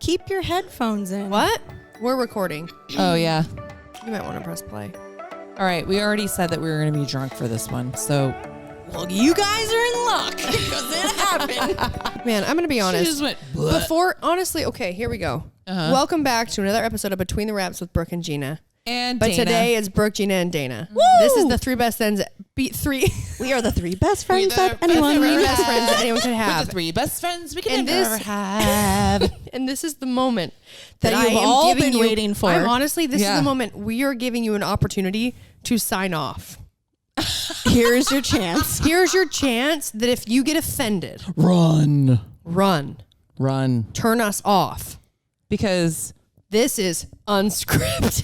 keep your headphones in. What? We're recording. Oh, yeah. You might want to press play. All right. We already said that we were going to be drunk for this one. So, Well, you guys are in luck because it happened. Man, I'm going to be honest. just went, Honestly, okay, here we go. Welcome back to another episode of Between the Wraps with Brooke and Gina. and But Dana. today is Brooke, Gina, and Dana. Woo! This is the three best friends. We are the three best friends We're the that anyone Three needs. best friends that anyone could We're have. the three best friends we can And ever this- have. And this is the moment that That you've all been waiting for. Honestly, this is Yeah. the moment we are giving you an opportunity to sign off. Here's your chance. Here's your chance that if you get offended, Run. turn us off. Because This is unscripted.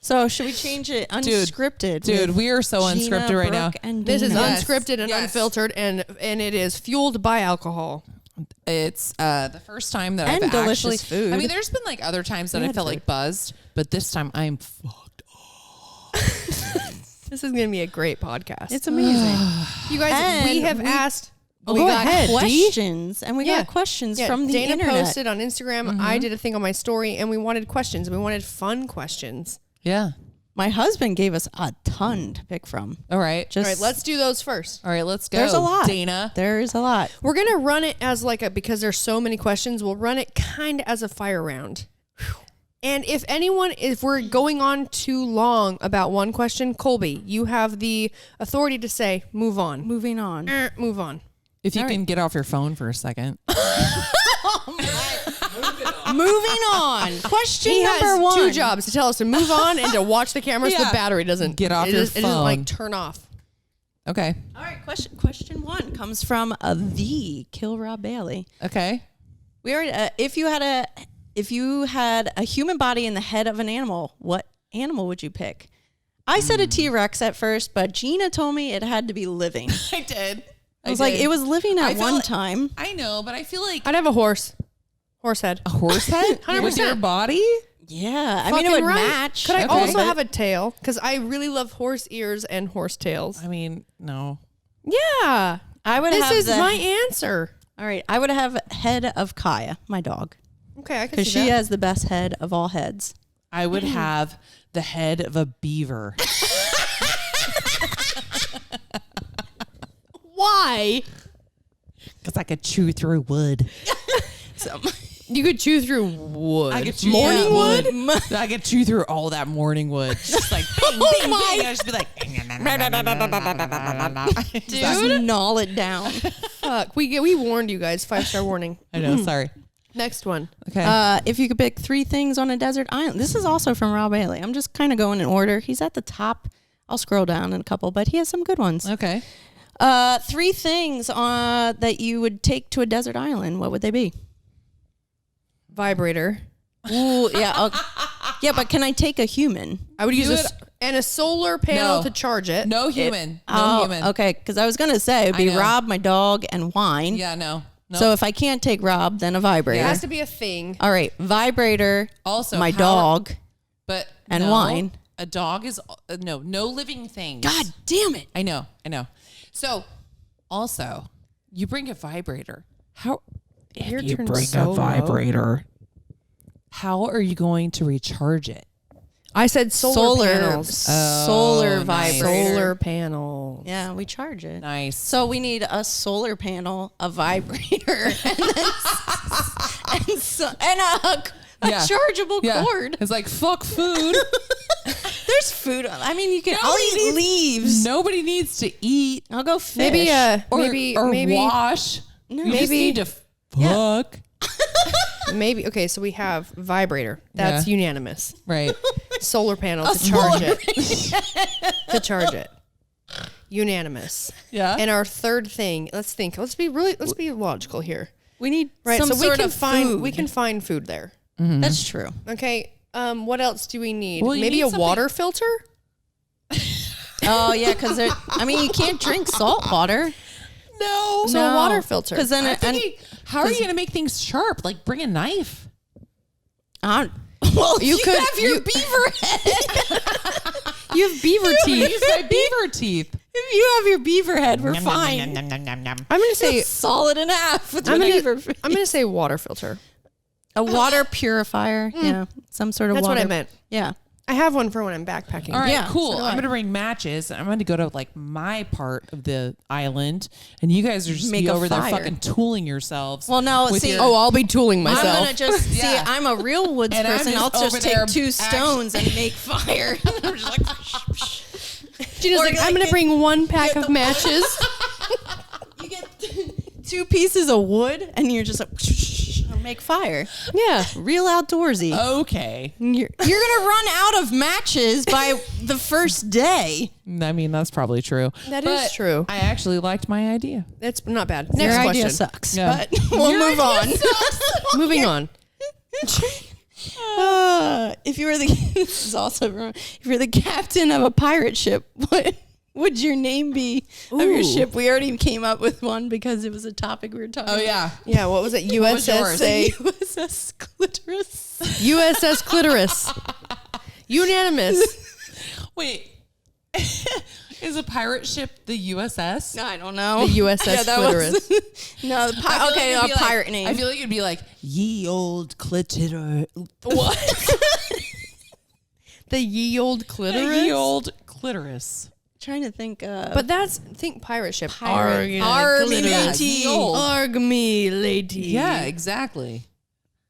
So should we change it? Unscripted. dude, with we are so Gina, unscripted right now. Brooke, and This is Dana. Yes. unscripted and Yes. unfiltered, and it is fueled by alcohol. It's the first time that And I've delicious actually... food. I mean, there's been like other times that We I had felt food. like buzzed, but this time I'm fucked up. This is going to be a great podcast. It's amazing. You guys, And we have we- asked. we go got ahead, Dee. questions, and we got questions from the Dana internet. posted on Instagram. I did a thing on my story, and we wanted questions. We wanted fun questions. Yeah. My husband gave us a ton to pick from. All right. Just All right, let's do those first. All right, let's go. there's a lot. Dana. There's a lot. We're going to run it as because there's so many questions, we'll run it kind of as a fire round. And if we're going on too long about one question, Colby, you have the authority to say, move on. Moving on. Move on. If you All can get off your phone for a second. Moving on. Question He number has one. two jobs, to tell us to move on and to watch the camera so the Yeah. battery doesn't Get off it your doesn't like phone. turn off. Okay. All right. Question one comes from the Kill Rob Bailey. Okay. We already. If you had a human body in the head of an animal, what animal would you pick? I said a T-Rex at first, but Gina told me it had to be living. I did. I was like, it was living I at feel one like- time. I know, but I feel like I'd have a horse. Horse head. a horse head 100%. with your body? Yeah, I mean it Fucking would right. match. Could I Okay. also But- have a tail? Because I really love horse ears and horse tails. I mean, no. Yeah. I would This have is the, my answer. All right, I would have head of Kaya, my dog, Okay, I can because see she that. has the best head of all heads. I would have the head of a beaver. Why? Because I could chew through wood. You could chew through wood. I could chew Morning through wood? I could chew through all that morning wood. Just like bing, bing, bing. I'd just be like, Just gnaw it down. Fuck. We warned you guys. 5-star warning. I know, sorry. Next one. Okay. If you could pick 3 things on a desert island, this is also from Rob Bailey. I'm just kind of going in order. He's at the top. I'll scroll down in a couple, but he has some good ones. Okay. 3 things that you would take to a desert island. What would they be? Vibrator. Ooh, yeah. Yeah, but can I take a human? I would use it- and a solar panel No. to charge it. No human. No human. Okay, because I was going to say it would be I know. Rob, my dog, and wine. Yeah, no. So if I can't take Rob, then a vibrator. It has to be a thing. All right, vibrator, Also, my how- dog. But And no, wine. A dog is no living things. God damn it. I know. So, also, you bring a vibrator. How? Your If you turn's bring so a vibrator, how are you going to recharge it? I said solar panels. Solar nice. vibrator. Solar panel. Yeah, we charge it. Nice. So we need a solar panel, a vibrator, and a Yeah. chargeable cord. It's like fuck food. There's food. I mean, you can. I'll Nobody eat leaves. Nobody needs to eat I'll go fish. Maybe or maybe wash. No. You just Maybe- need to fuck. maybe okay, so we have vibrator. That's unanimous. Right. Solar panel to charge it. To charge it. Unanimous. Yeah. And our third thing, let's be logical here. we need Right. some so we sort can of find food. we can find food there. That's true. Okay. What else do we need? Well, you Maybe need a something- water filter? Oh yeah, because I mean, you can't drink salt water. No. So a water filter. Because then, I'm thinking, how are you going to make things sharp? Like bring a knife. well, You could have your beaver head. You have beaver teeth. Use my beaver teeth. If you have your beaver head, we're fine. I'm gonna say Solid and a half with I'm your gonna, beaver. I'm gonna say water filter. A water purifier. Yeah. Some sort of That's water. what I meant. Yeah. I have one for when I'm backpacking. All right, Yeah, cool. so do I'm I. going to bring matches. I'm going to go to like my part of the island, and you guys are just Make be a over there fire. fucking tooling yourselves. Well, no, with see, your- Oh, I'll be tooling I'm myself. gonna just Yeah. see. I'm a real woods And I'm person. just I'll just over there take 2 stones and make fire. I'm just like, Gina's Or like, like I'm gonna it- bring 1 pack of matches. you get 2 pieces of wood, and you're just like, make fire. Yeah. Real outdoorsy. Okay. You're gonna run out of matches by the first day. I mean, that's probably true. That But is true. I actually liked my idea. That's not bad. Your Next idea question. sucks, Yeah. but we'll move on. Moving on. If you were the this is also wrong. If you're the captain of a pirate ship, what would your name be of your Ooh. ship? We already came up with one because it was a topic we were talking Oh, yeah. Yeah, what was it? was yours? USS Clitoris. USS Clitoris. Unanimous. Wait. Is a pirate ship the USS? I don't know. The USS Clitoris. no, the I feel okay, like it'd a be like- pirate name. I feel like it'd be like, ye old clitoris. what? The ye old clitoris. Ye old clitoris. Trying to think. But think pirate ship. Pirate. Arg Arg- me Yeah, lady. ye old. Arg me lady. Yeah, exactly.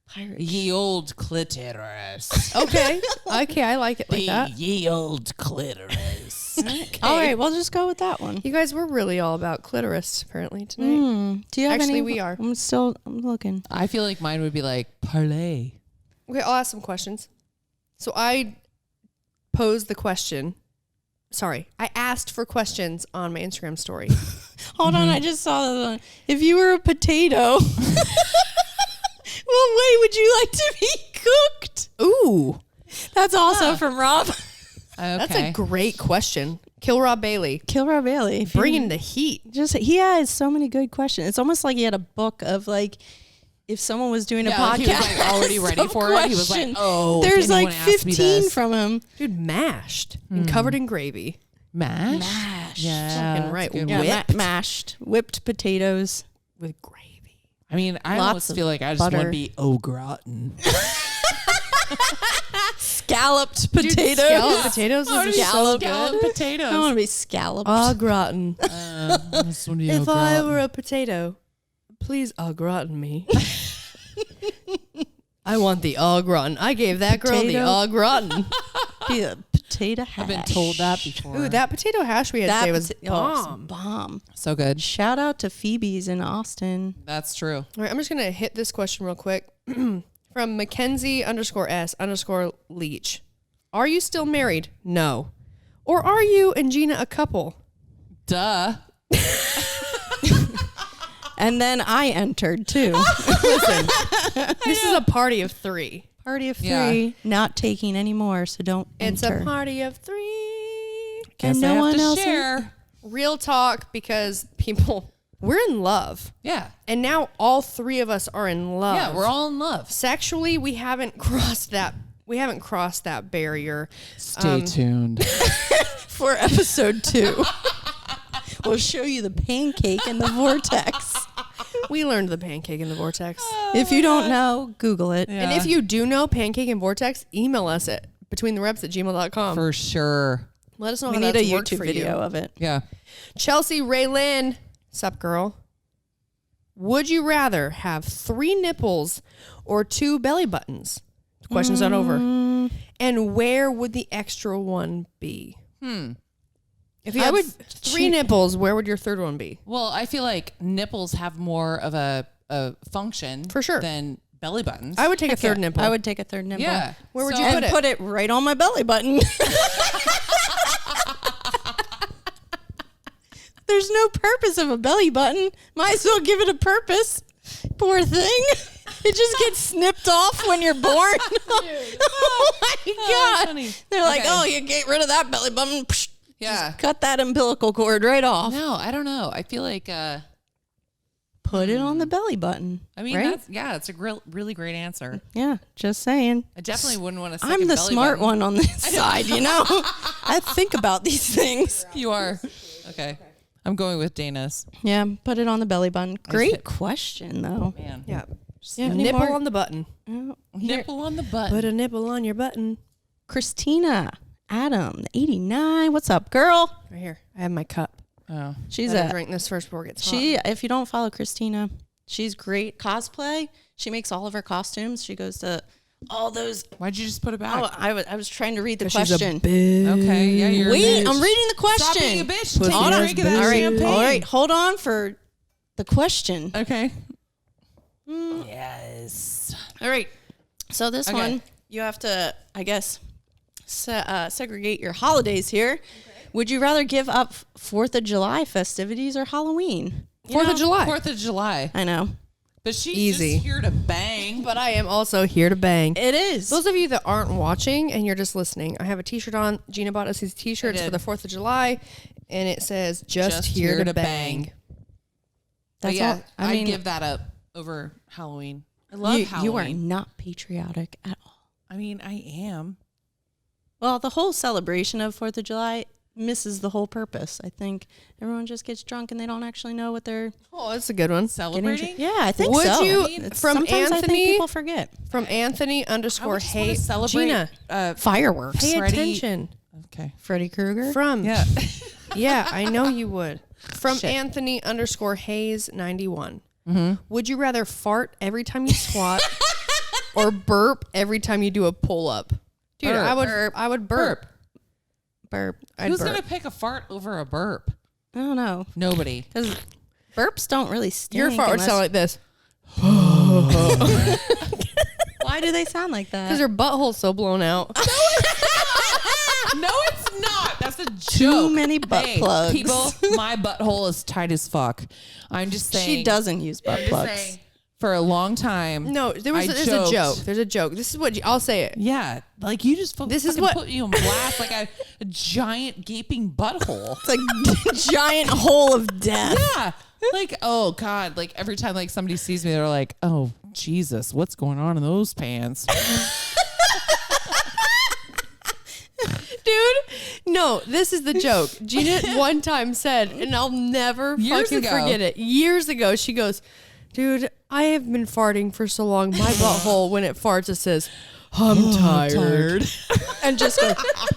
pirate. Ye old clitoris. Okay. Okay, I like it like that. Ye old clitoris. All right, we'll just go with that one. You guys were really all about clitoris apparently tonight. Do you have Actually, any? we are. I'm looking. I feel like mine would be like parlay. Okay, I'll ask some questions. So I posed the question. Sorry, I asked for questions on my Instagram story. Hold on, I just saw the one. If you were a potato, what way would you like to be cooked? Ooh, That's also from Rob. Okay. that's a great question. Kill Rob Bailey. Kill Rob Bailey. If you- Bringing the heat. Just he has so many good questions. It's almost like he had a book of like if someone was doing a Yeah, podcast. like he was, like, already ready of for it. He was like, questions. oh, if there's like anyone asks me 15 this. from him. Dude, mashed and covered in gravy. Mash? Mashed. Yeah. Fucking that's right. a good Yeah, one. Whipped. mashed, whipped potatoes. With gravy. I mean, I Lots almost of feel like I just want butter. to be au gratin. Scalloped potatoes. Scalloped potatoes are just so Scalloped. good. Scalloped potatoes. I want to be scalloped. Au gratin. I just wanna be au If I gratin. were a potato, please au gratin me. I want the au gratin. I gave that girl the Potato. au gratin. be a potato hash. I've been told that before. Ooh, that potato hash we had That today was bomb. bomb. Bomb. So good. Shout out to Phoebe's in Austin. That's true. All right, I'm just gonna hit this question real quick from Mackenzie_S_Leach. Are you still married? No. Or are you and Gina a couple? Duh. And then I entered too. Listen, this is a party of 3. Party of 3, Yeah. not taking any more, so don't It's enter. a party of 3. Guess no I have one to else share. Real talk, because we're in love. Yeah. And now all 3 of us are in love. Yeah, we're all in love. Sexually, we haven't crossed that barrier. Stay tuned. For episode 2. We'll show you the pancake and the vortex. We learned the pancake in the vortex. If you don't know, Google it. Yeah. And if you do know pancake and vortex, email us at betweenthereps@gmail.com. For sure. Let us know We how need a that's worked YouTube for video you. of it. Yeah. Chelsea Ray Lynn, sup girl? Would you rather have 3 nipples or 2 belly buttons? The question's not over. And where would the extra one be? If you I had would 3 nipples, where would your third one be? Well, I feel like nipples have more of a function For sure. than belly buttons. I would take a third nipple. I would take a third nipple. Yeah. Where would So- you And put it? put it right on my belly button. There's no purpose of a belly button. Might as well give it a purpose. Poor thing. It just gets snipped off when you're born. Oh my God. funny. They're like, Okay. oh, you get rid of that belly button. Psh, Yeah. cut that umbilical cord right off. No, I don't know. I feel like Put it on the belly button. I mean, right? it's a really great answer. Yeah, just saying. I definitely wouldn't want to. I'm the smart one on this side, you know. I think about these things. You are. Okay. I'm going with Dana's. Yeah, put it on the belly button. Great question, though. Man. Yeah. Yeah, Nipple more? on the button. Nipple on the butt. Put a nipple on your button. Christina, Adam, 89. What's up, girl? Right here. I have my cup. Oh. She's Better drink this first before it gets hot. If you don't follow Christina, she's great cosplay. She makes all of her costumes. She goes to all those. Why'd you just put it back? Oh, I was trying to read the She's a question. bitch. Okay. Yeah, you're Wait, a bitch. I'm reading the question. Stop being a bitch. Pussy Take a ass drink of that bitch. champagne. All right, hold on for the question. Okay. Yes. All right. So this Okay. one, you have to, I guess, segregate your holidays here. Okay. Would you rather give up 4th of July festivities or Halloween? 4th of July. 4th of July. I know. But she's Easy. just here to bang. But I am also here to bang. It is. Those of you that aren't watching and you're just listening, I have a t-shirt on. Gina bought us these t-shirts for the 4th of July, and it says, just here to bang. But That's yeah, all. I mean, I'd give that up over Halloween. I love Halloween. You are not patriotic at all. I mean, I am. Well, the whole celebration of 4th of July misses the whole purpose. I think everyone just gets drunk and they don't actually know what they're Oh, that's a good one. Celebrating? Yeah, I think Would so. you- I mean, from sometimes I Anthony- think people forget. From Anthony _ I would just wanna hey celebrate, Gina, Fireworks. pay Freddy- attention. Okay. Freddy Krueger. From Yeah. yeah, I know you would. From Shit. Anthony _ Hayes 91. Mm-hmm. Would you rather fart every time you squat or burp every time you do a pull up? Dude, Burp. I would burp. Burp. I'd Who's burp. going to pick a fart over a burp? I don't know. Nobody. Because burps don't really stink. Your fart would unless- sound like this Why do they sound like that? because your butthole's so blown out. No, it's not. That's a joke. Too many butt plugs. People, my butthole is tight as fuck. I'm just saying. She doesn't use butt just plugs. saying, for a long time. No, there's a joked. joke. There's a joke. This is what I'll say it. Yeah, like you just This is fucking what- put you on blast like a giant gaping butthole. It's a giant hole of death. Yeah, like oh god, like every time like somebody sees me, they're like, oh Jesus, what's going on in those pants? Dude, no, this is the joke. Gina one time said, and I'll never Years fucking ago. forget it. Years ago, she goes, dude, I have been farting for so long. My butthole, when it farts, it says, I'm tired. And just goes,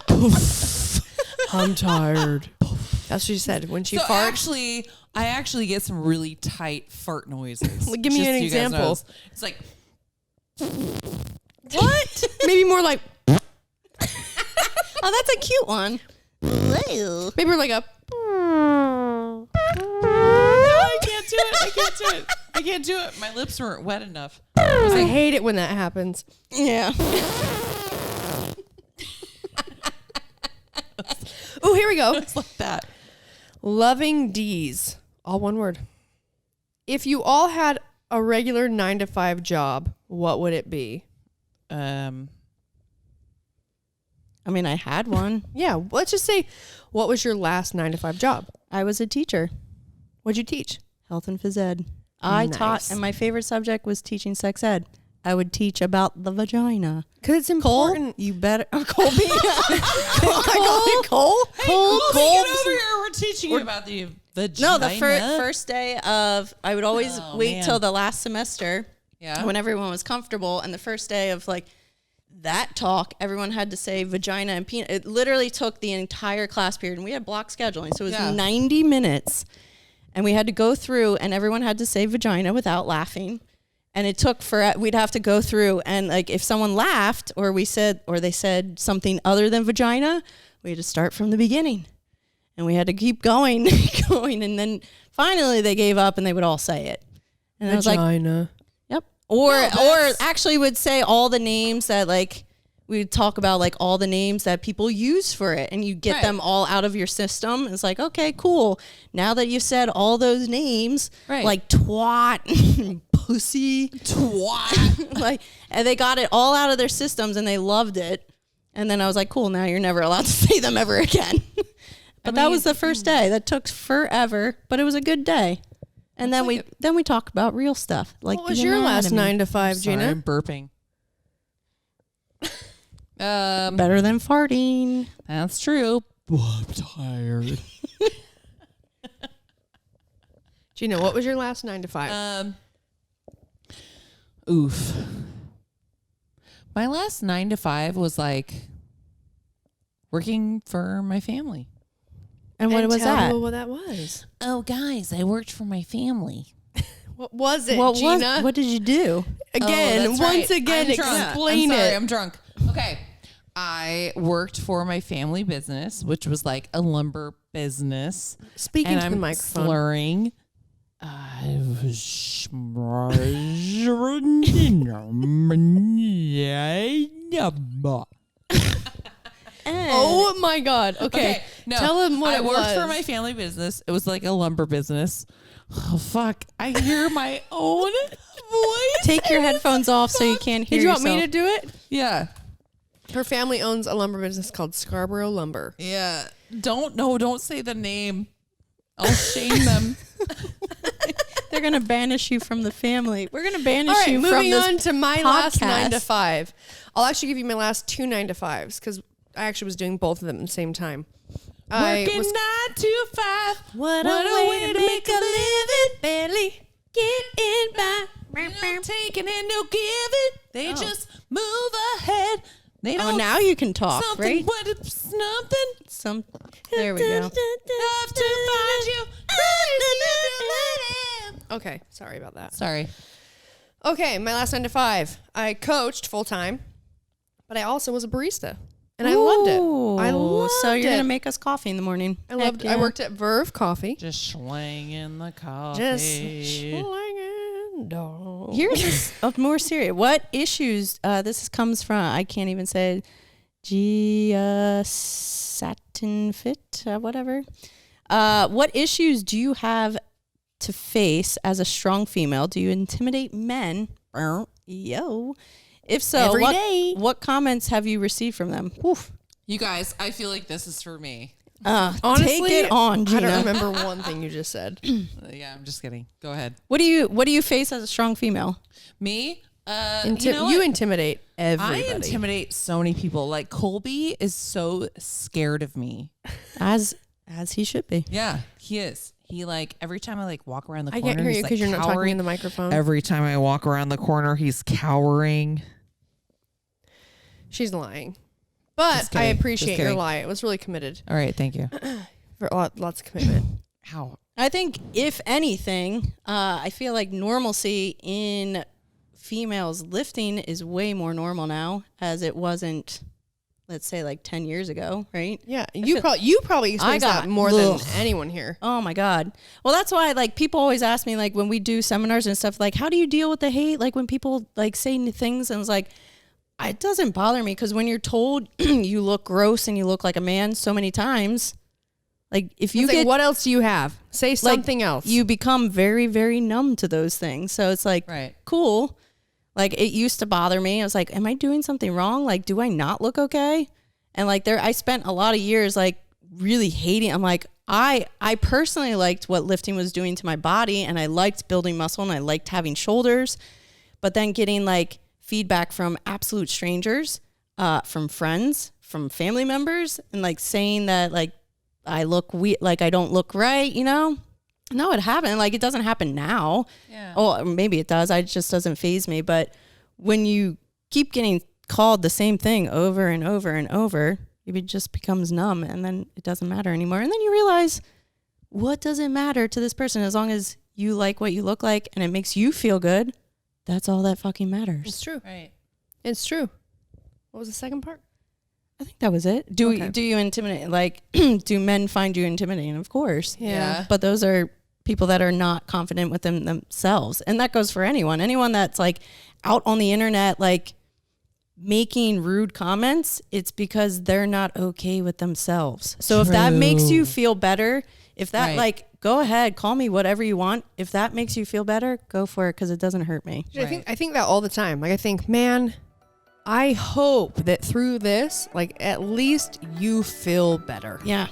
poof. I'm tired. That's what she said. When she So farts, I actually get some really tight fart noises. Well, give me Just an so you guys example. know. It's like what? Maybe more like, Oh, that's a cute one. Ew. maybe like a, no, I can't do it. I can't do it. I can't do it. My lips weren't wet enough. I hate it when that happens. Yeah. Oh, here we go. It's like that. Loving D's. All one word. If you all had a regular 9 to 5 job, what would it be? I mean, I had one. Yeah, let's just say, what was your last 9 to 5 job? I was a teacher, What'd you teach? health and phys ed. I taught, Nice. and my favorite subject was teaching sex ed. I would teach about the vagina. Because it's Cole, important. you better. Colby. Cole? Cole? Cole, Cole- get over here. We're teaching you about the vagina. No, the first day of, I would always wait man. till the last semester Yeah. when everyone was comfortable. And the first day of like that talk, everyone had to say vagina and penis. It literally took the entire class period. And we had block scheduling. So it was Yeah. 90 minutes. And we had to go through and everyone had to say vagina without laughing. And it took we'd have to go through and like if someone laughed or they said something other than vagina, we had to start from the beginning. And we had to keep going, and then finally they gave up and they would all say it. And I was like, Vagina. yep. Or actually would say all the names that like we would talk about like all the names that people use for it and you get Right. them all out of your system. It's like, okay, cool. Now that you've said all those names, Right. like twat, pussy, twat. like, and they got it all out of their systems and they loved it. And then I was like, cool, now you're never allowed to say them ever again. But that was the first day. That took forever, but it was a good day. And then we talk about real stuff. Like, what was your last 9 to 5, Sorry, Gina? I'm burping. Better than farting. That's true. Oh, I'm tired. Gina, what was your last 9 to 5? Oof. My last 9 to 5 was like working for my family. And what was tell that? people what that was. Oh, guys, I worked for my family. What was it, What Gina? what did you do? Again, that's once right. again, I'm drunk. explain I'm sorry, it. I'm drunk. Okay. I worked for my family business, which was like a lumber business. Speaking and to I'm the microphone. slurring. Oh my God. Okay. No, Tell him what I it worked was. for my family business. It was like a lumber business. Oh, fuck. I hear my own voice. Take your headphones off so you can't hear Did you want yourself. me to do it? Yeah. Her family owns a lumber business called Scarborough Lumber. Yeah. Don't say the name. I'll shame them. They're going to banish you from the family. We're going to banish All right, you from moving this on to my last 9 to podcast. 5. I'll actually give you my last 2 9 to 5s because I actually was doing both of them at the same time. Working 9 to 5. What a way to make a living. barely getting by. No taking and no giving. They just move ahead. They don't. Oh, now you can talk, something. right? What is something? There we go. Have to find you. Okay, sorry about that. Sorry. Okay, my last 9 to 5. I coached full time, but I also was a barista, and I loved it. I loved So you're it. going to make us coffee in the morning. I loved. I worked at Verve Coffee. Just slanging the coffee. Just slanging dog. Here's a more serious. What issues, this comes from, I can't even say it, satin fit, whatever. What issues do you have to face as a strong female? Do you intimidate men? Yo. If so, Every day. what comments have you received from them? Oof. You guys, I feel like this is for me. Honestly, take it on, Gina. I don't remember one thing you just said. Yeah, I'm just kidding. Go ahead. What do you face as a strong female? Me? You intimidate everybody. I intimidate so many people. Like Colby is so scared of me. As he should be. Yeah, he is. He like every time I like walk around the I corner, can't hear you he's, because like, you're not talking cowering. in the microphone. Every time I walk around the corner, he's cowering. She's lying. But Just I kidding. appreciate Just your kidding. lie. It was really committed. All right, thank you. For lots of commitment. How? I think, if anything, I feel like normalcy in females lifting is way more normal now, as it wasn't, let's say, like 10 years ago, right? Yeah, you probably experienced got- that more than ugh. anyone here. Oh my God. Well, that's why, like, people always ask me, like, when we do seminars and stuff, like, how do you deal with the hate? Like, when people, like, say things, and it's like, it doesn't bother me, because when you're told you look gross and you look like a man so many times, like, if you It's like, get, what else do you have? Say something else. you become very, very numb to those things. So it's like, Right. cool. Like, it used to bother me. I was like, am I doing something wrong? Like, do I not look okay? And like, I spent a lot of years like really hating. I'm like, I personally liked what lifting was doing to my body, and I liked building muscle, and I liked having shoulders, but then getting like feedback from absolute strangers, from friends, from family members, and like saying that like I look like I don't look right, you know? No, it happened. Like, it doesn't happen now. Yeah. Oh, maybe it does. It just doesn't faze me. But when you keep getting called the same thing over and over and over, it just becomes numb, and then it doesn't matter anymore. And then you realize, what does it matter to this person? As long as you like what you look like and it makes you feel good, that's all that fucking matters. It's true. Right. It's true. What was the second part? I think that was it. Do you intimidate? Like, do men find you intimidating? Of course. Yeah. But those are people that are not confident with themselves. And that goes for anyone. Anyone that's like out on the internet, like making rude comments, it's because they're not okay with themselves. So if that makes you feel better, if that Right. go ahead, call me whatever you want. If that makes you feel better, go for it, because it doesn't hurt me. I think that all the time. Like, I think, man, I hope that through this, like, at least you feel better. Yeah.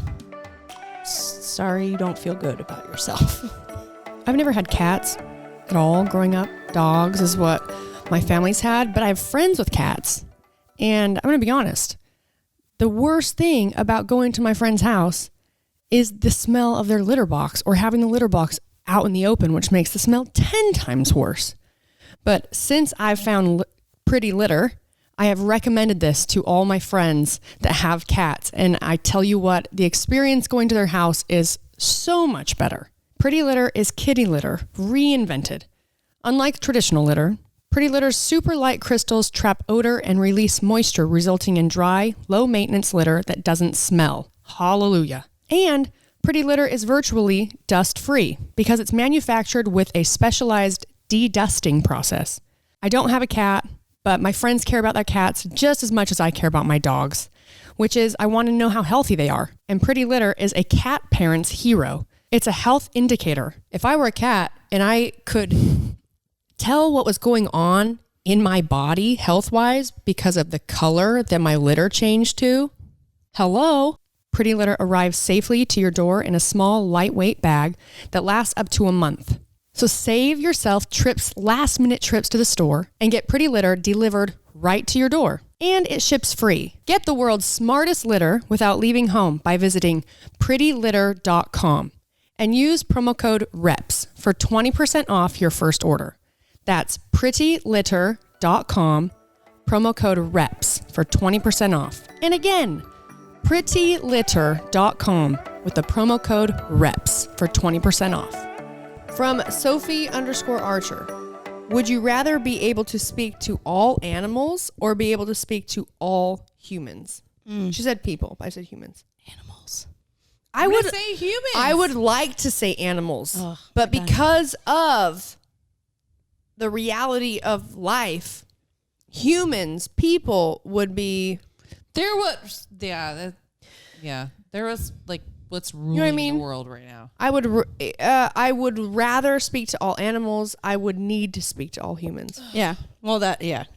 Sorry you don't feel good about yourself. I've never had cats at all growing up. Dogs is what my family's had, but I have friends with cats. And I'm going to be honest. The worst thing about going to my friend's house is the smell of their litter box or having the litter box out in the open, which makes the smell 10 times worse. But since I've found Pretty Litter, I have recommended this to all my friends that have cats. And I tell you what, the experience going to their house is so much better. Pretty Litter is kitty litter reinvented. Unlike traditional litter, Pretty Litter's super light crystals trap odor and release moisture, resulting in dry, low-maintenance litter that doesn't smell. Hallelujah. And Pretty Litter is virtually dust-free because it's manufactured with a specialized de-dusting process. I don't have a cat, but my friends care about their cats just as much as I care about my dogs, which is I want to know how healthy they are. And Pretty Litter is a cat parent's hero. It's a health indicator. If I were a cat and I could tell what was going on in my body health-wise because of the color that my litter changed to, hello, Pretty Litter arrives safely to your door in a small, lightweight bag that lasts up to a month. So save yourself last-minute trips to the store and get Pretty Litter delivered right to your door. And it ships free. Get the world's smartest litter without leaving home by visiting prettylitter.com and use promo code REPS for 20% off your first order. That's prettylitter.com, promo code REPS for 20% off. And again, prettylitter.com with the promo code REPS for 20% off. From Sophie_Archer, would you rather be able to speak to all animals or be able to speak to all humans? She said people, but I said humans. Animals. I would say humans. I would like to say animals, but because of the reality of life, humans, people would be. There was, there was like what's ruling the world right now. I would rather speak to all animals. I would need to speak to all humans. Yeah. Well,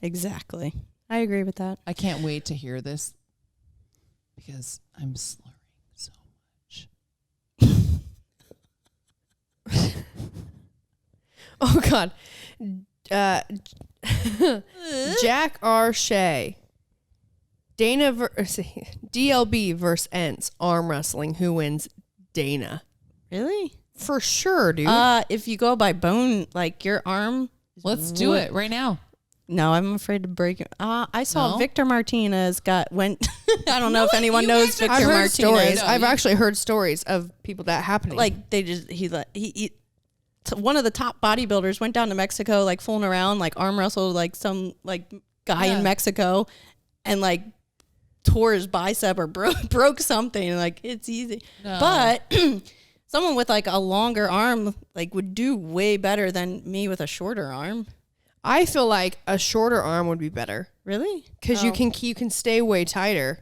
exactly. I agree with that. I can't wait to hear this because I'm slurring so much. Oh God, Jack R. Shea. DLB versus Ence arm wrestling. Who wins? Dana. Really? For sure, dude. If you go by bone, like your arm. Let's do it right now. No, I'm afraid to break it. I saw Victor Martinez went. I don't know if anyone knows Victor I've heard Martinez. stories. I've actually heard stories of people that happening. Like he one of the top bodybuilders went down to Mexico, like fooling around, like arm wrestled like some like guy in Mexico, and like tore his bicep or broke something. Like it's easy, but someone with like a longer arm like would do way better than me with a shorter arm. I feel like a shorter arm would be better. Really? Because you can stay way tighter,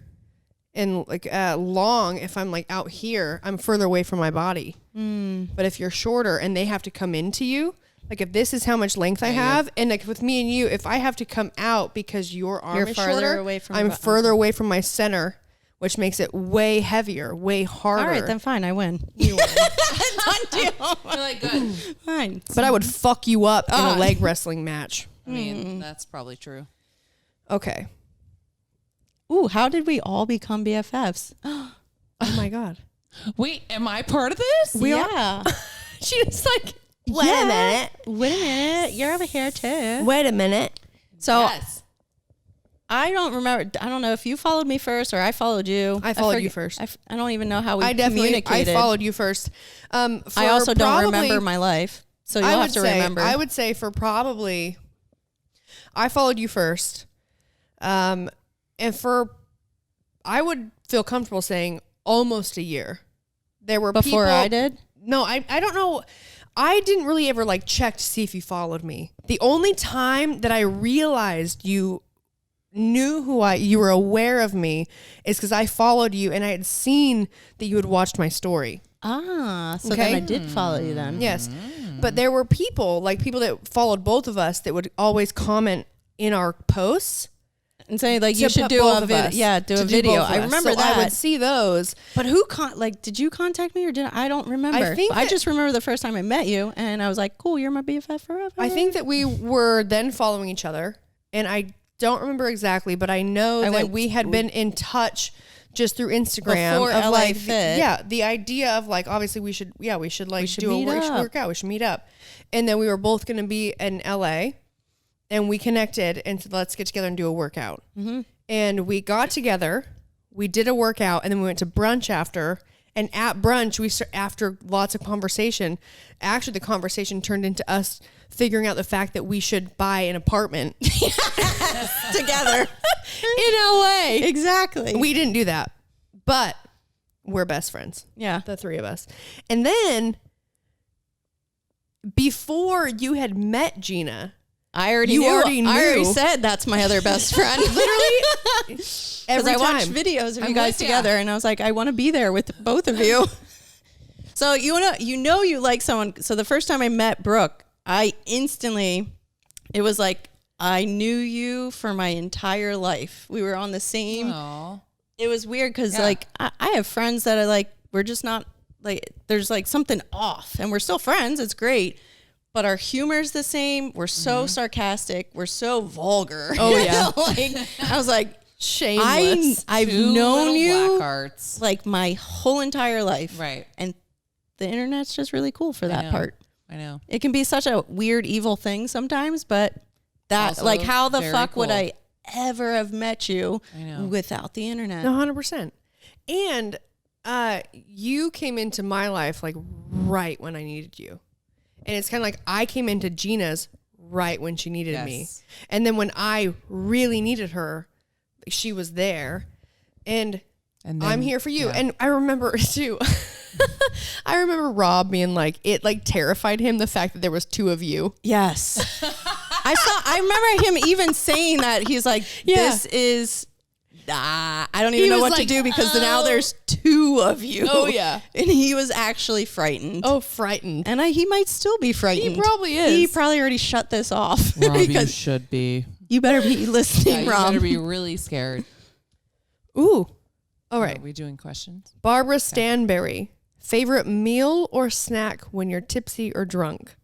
and like long. If I'm like out here, I'm further away from my body. But if you're shorter and they have to come into you, like if this is how much length I have, and like with me and you, if I have to come out because your arm is shorter, away from I'm further away from my center, which makes it way heavier, way harder. All right, then fine, I win. You win. Done deal. You're like, good. Fine. But I would fuck you up in a leg wrestling match. I mean, that's probably true. Okay. Ooh, how did we all become BFFs? Oh my God. Wait, am I part of this? Yeah. She's like, wait a minute. Wait a minute. You're over here too. Wait a minute. So Yes. I don't remember. I don't know if you followed me first or I followed you. I followed you first. I don't even know how we I communicated. followed you first. I also don't remember my life. So you'll have to remember. I would say for probably, I followed you first. And I would feel comfortable saying almost a year. There were before people, I did? No, I don't know. I didn't really ever like check to see if you followed me. The only time that I realized you knew you were aware of me is because I followed you and I had seen that you had watched my story. So then I did follow you then. Yes. But there were people that followed both of us that would always comment in our posts. and say like To you should put do both a of us. do To a do video. both of I us. remember So that. I would see those. But who did you contact me or did I don't remember. I just remember the first time I met you and I was like, cool, you're my BFF forever. I think that we were then following each other, and I don't remember exactly, but I know that we had been in touch just through Instagram Before of LA like Fit. the idea of like obviously we should do a workout, we should meet up. And then we were both going to be in LA and we connected and said let's get together and do a workout. Mm-hmm. And we got together, we did a workout, and then we went to brunch after. And at brunch, after lots of conversation, actually the conversation turned into us figuring out the fact that we should buy an apartment together in LA. Exactly. We didn't do that, but we're best friends. Yeah. The three of us. And then before you had met Gina, I already knew. I already said that's my other best friend. Literally every I time. watched videos of you guys together and I was like, I want to be there with both of you. So you like someone. So the first time I met Brooke, it was like I knew you for my entire life. We were on the same. Aww. It was weird because like I have friends that are like, we're just not like, there's like something off and we're still friends. It's great. But our humor's the same. We're so sarcastic. We're so vulgar. Oh yeah. Like I was like, shameless. I've known you black arts. like my whole entire life. Right. And the internet's just really cool for that part. I know. It can be such a weird, evil thing sometimes, but that Also like how the fuck would cool. I ever have met you without the internet? 100%. And you came into my life like right when I needed you. And it's kind of like I came into Gina's right when she needed me. And then when I really needed her, she was there. And then, I'm here for you. Yeah. And I remember too, I remember Rob being like, it like terrified him, the fact that there was two of you. Yes. I remember him even saying that. He's like, this is... I don't even know what to do because now there's two of you. Oh, yeah. And he was actually frightened. Oh, frightened. And he might still be frightened. He probably is. He probably already shut this off. Rob, you should be. You better be listening, you Rob. better be really scared. Ooh. All right. Are we doing questions? Barbara Stanberry. Favorite meal or snack when you're tipsy or drunk?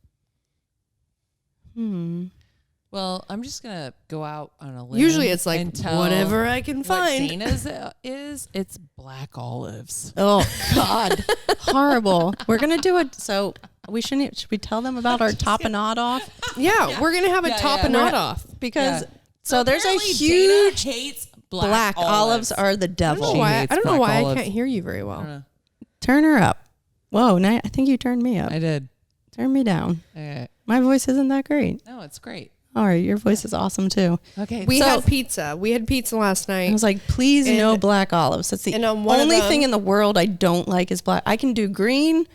Well, I'm just going to go out on a limb. Usually it's like whatever I can find. What Dana's is, it's black olives. Oh, God. Horrible. We're going to do it. So should we tell them about our top and odd off? Yeah, we're going to have a top and odd off. Because, so there's a huge... Dana hates black olives are the devil. I don't know why I can't hear you very well. Turn her up. Whoa, I think you turned me up. I did. Turn me down. Okay. My voice isn't that great. No, it's great. All right, your voice is awesome too. Okay. We had pizza. We had pizza last night. I was like, please no black olives. That's the only thing in the world I don't like is black. I can do green.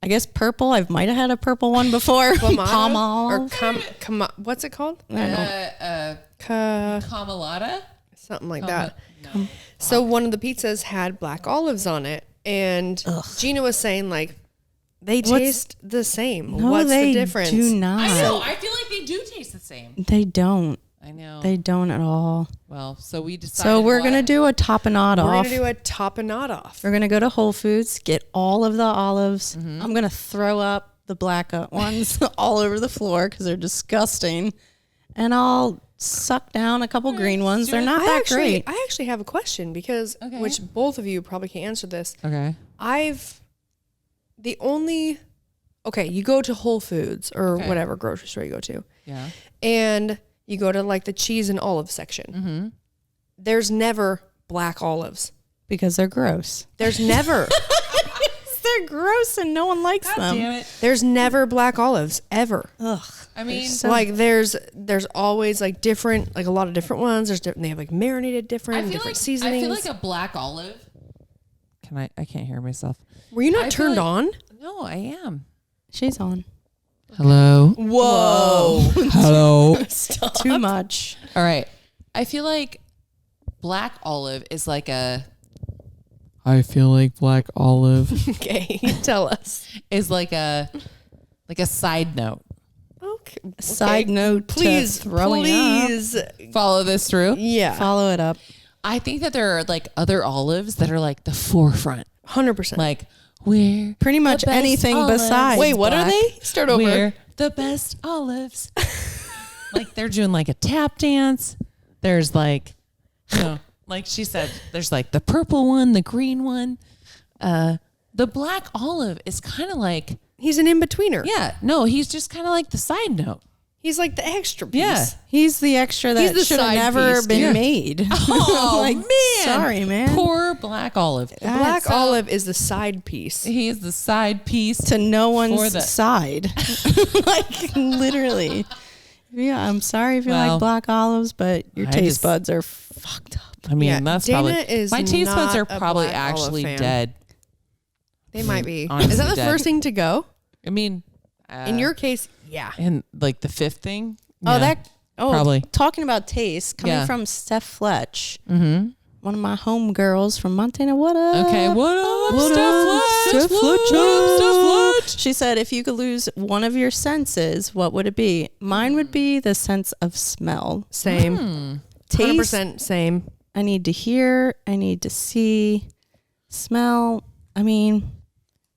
I guess purple. I might have had a purple one before. Palm olive. Or what's it called? I don't know. Camelata? Something like that. No. So one of the pizzas had black olives on it. And Gina was saying like, they taste the same. No, what's the difference? Do not. I know. I feel like they do taste the same. They don't. I know. They don't at all. Well, so we decided. So we're going to do a top and odd off. We're going to do a top and odd off. We're going to go to Whole Foods, get all of the olives. I'm going to throw up the black ones all over the floor because they're disgusting. And I'll suck down a couple green ones. They're not that great. I actually have a question because, which both of you probably can answer this. Okay. You go to Whole Foods or whatever grocery store you go to. Yeah. And you go to like the cheese and olive section. Mm-hmm. There's never black olives. Because they're gross. There's never. They're gross and no one likes them. Damn it. There's never black olives ever. Ugh. I mean, like there's always like different, like a lot of different ones. There's different. They have like marinated different seasonings. I feel like a black olive. I can't hear myself. Were you not turned on? No, I am. She's on. Hello. Whoa. Hello. Too much. All right. I feel like black olive is like a. I feel like black olive Okay, tell us. is like a side note. Side note, please, throwing please. Follow this through. Yeah. follow it up. I think that there are like other olives that are like the forefront. 100%. Like we're Pretty much the best anything olives. besides. Wait, what are Black. they? Start over. We're the best olives. Like they're doing like a tap dance. There's like, like she said, there's like the purple one, the green one. The black olive is kind of like, He's an in-betweener. yeah, no, he's just kind of like the side note. He's like the extra piece. Yeah. He's the extra He's that the should have side never piece, been dude. made. Oh, Like, man. sorry, man. Poor black olive. The black olive is the side piece. He is the side piece. To no For one's the- side. Like, literally. Yeah, I'm sorry if you Well, like black olives, but your I taste just- buds are fucked up. I mean, Yeah, that's Dana probably is my taste buds not are a probably black olive actually fan. dead. They might be. Honestly Is that the dead. first thing to go? I mean, In your case, yeah. and like the fifth thing. Probably. Talking about taste, coming Yeah. from Steph Fletch, one of my homegirls from Montana. What up? Okay, what up, What up, Steph Steph Fletch? Fletch? What up, Steph Fletch? She said, if you could lose one of your senses, what would it be? Mine would be the sense of smell. Same. Taste, 100% same. I need to hear, I need to see, smell. I mean,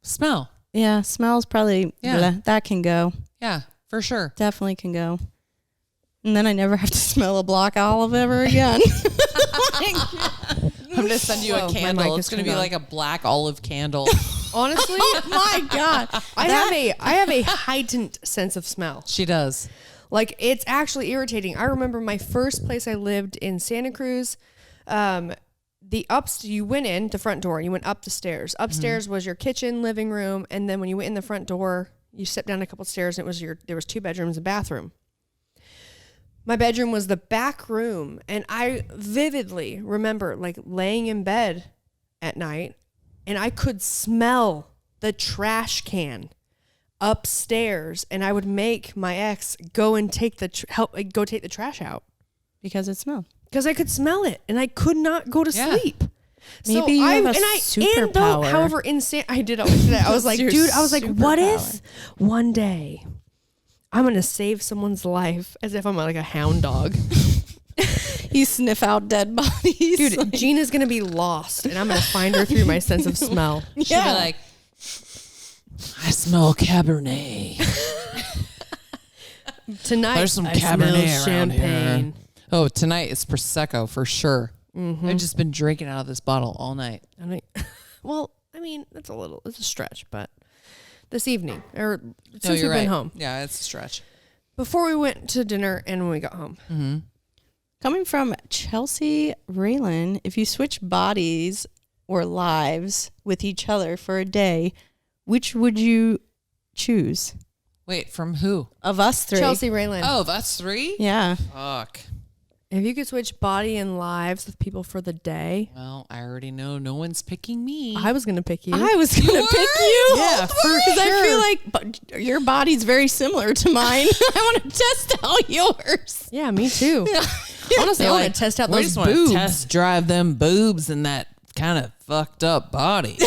Smell. yeah, smells probably, that can go. Yeah, for sure. Definitely can go. And then I never have to smell a black olive ever again. I'm gonna send you Whoa, a my candle. mic It's is gonna be turned on. like a black olive candle. Honestly, Oh my God. I have a heightened sense of smell. She does. Like, it's actually irritating. I remember my first place I lived in Santa Cruz. You went in the front door and you went up the stairs. Upstairs was your kitchen, living room, and then when you went in the front door, you stepped down a couple stairs and there was 2 bedrooms and bathroom. My bedroom was the back room, and I vividly remember like laying in bed at night and I could smell the trash can upstairs, and I would make my ex go and take the trash out Because it smelled. because I could smell it and I could not go to Yeah. sleep. Maybe you have a superpower. However, insane. I did always say that. I was like, Your dude, I was like, what if superpower. one day I'm gonna save someone's life as if I'm like a hound dog, You sniff out dead bodies. dude? Gina's gonna be lost, and I'm gonna find her through my sense of smell. She'll be like, I smell Cabernet. Tonight, There's some I Cabernet smell around champagne. here. Oh, tonight it's Prosecco for sure. I've just been drinking out of this bottle all night. Well, I mean, it's a stretch, but this evening or No, since you're we've right. been home, Yeah, it's a stretch. before we went to dinner and when we got home. Coming from Chelsea Raylan, if you switch bodies or lives with each other for a day, which would you choose? Wait, from who? Of us 3. Chelsea Raylan. Oh, that's 3? Yeah. Fuck. If you could switch body and lives with people for the day, Well, I already know no one's picking me. I was gonna pick you. I was going to were? pick you. Yeah, for Because I sure. feel like your body's very similar to mine. I want to test out yours. Yeah, me too. Honestly, I want to test out we those just want to boobs. test drive them boobs and that kind of fucked up body.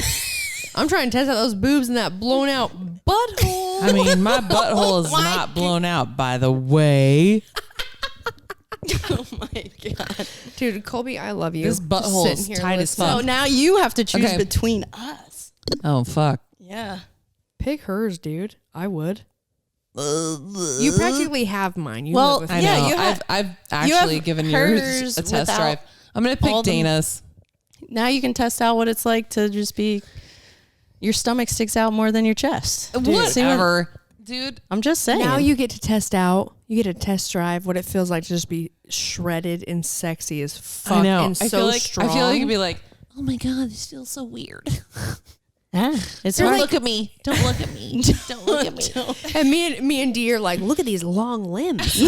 I'm trying to test out those boobs and that blown out butthole. I mean, my butthole is my not blown out, by the way. Oh my God. Dude, Colby, I love you. This butthole Sitting is here tight as listening. fuck. So now you have to choose Okay. between us. Oh, fuck. Yeah. Pick hers, dude. I would. You practically have mine. You Well, live with I me. Yeah, know. you have- I've you actually have given yours hers a test without drive. I'm going to all pick the- Dana's. Now you can test out what it's like to just be, your stomach sticks out more than your chest. See what- Whatever. Dude, I'm just saying. Now you get to test out. You get to test drive what it feels like to just be shredded and sexy as fuck I know. and I so feel like, strong. I feel like you'd be like, oh my God, this feels so weird. Yeah, it's Don't hard. look at me. Don't look at me. Don't look at me. and me and Dee are like, look at these long limbs.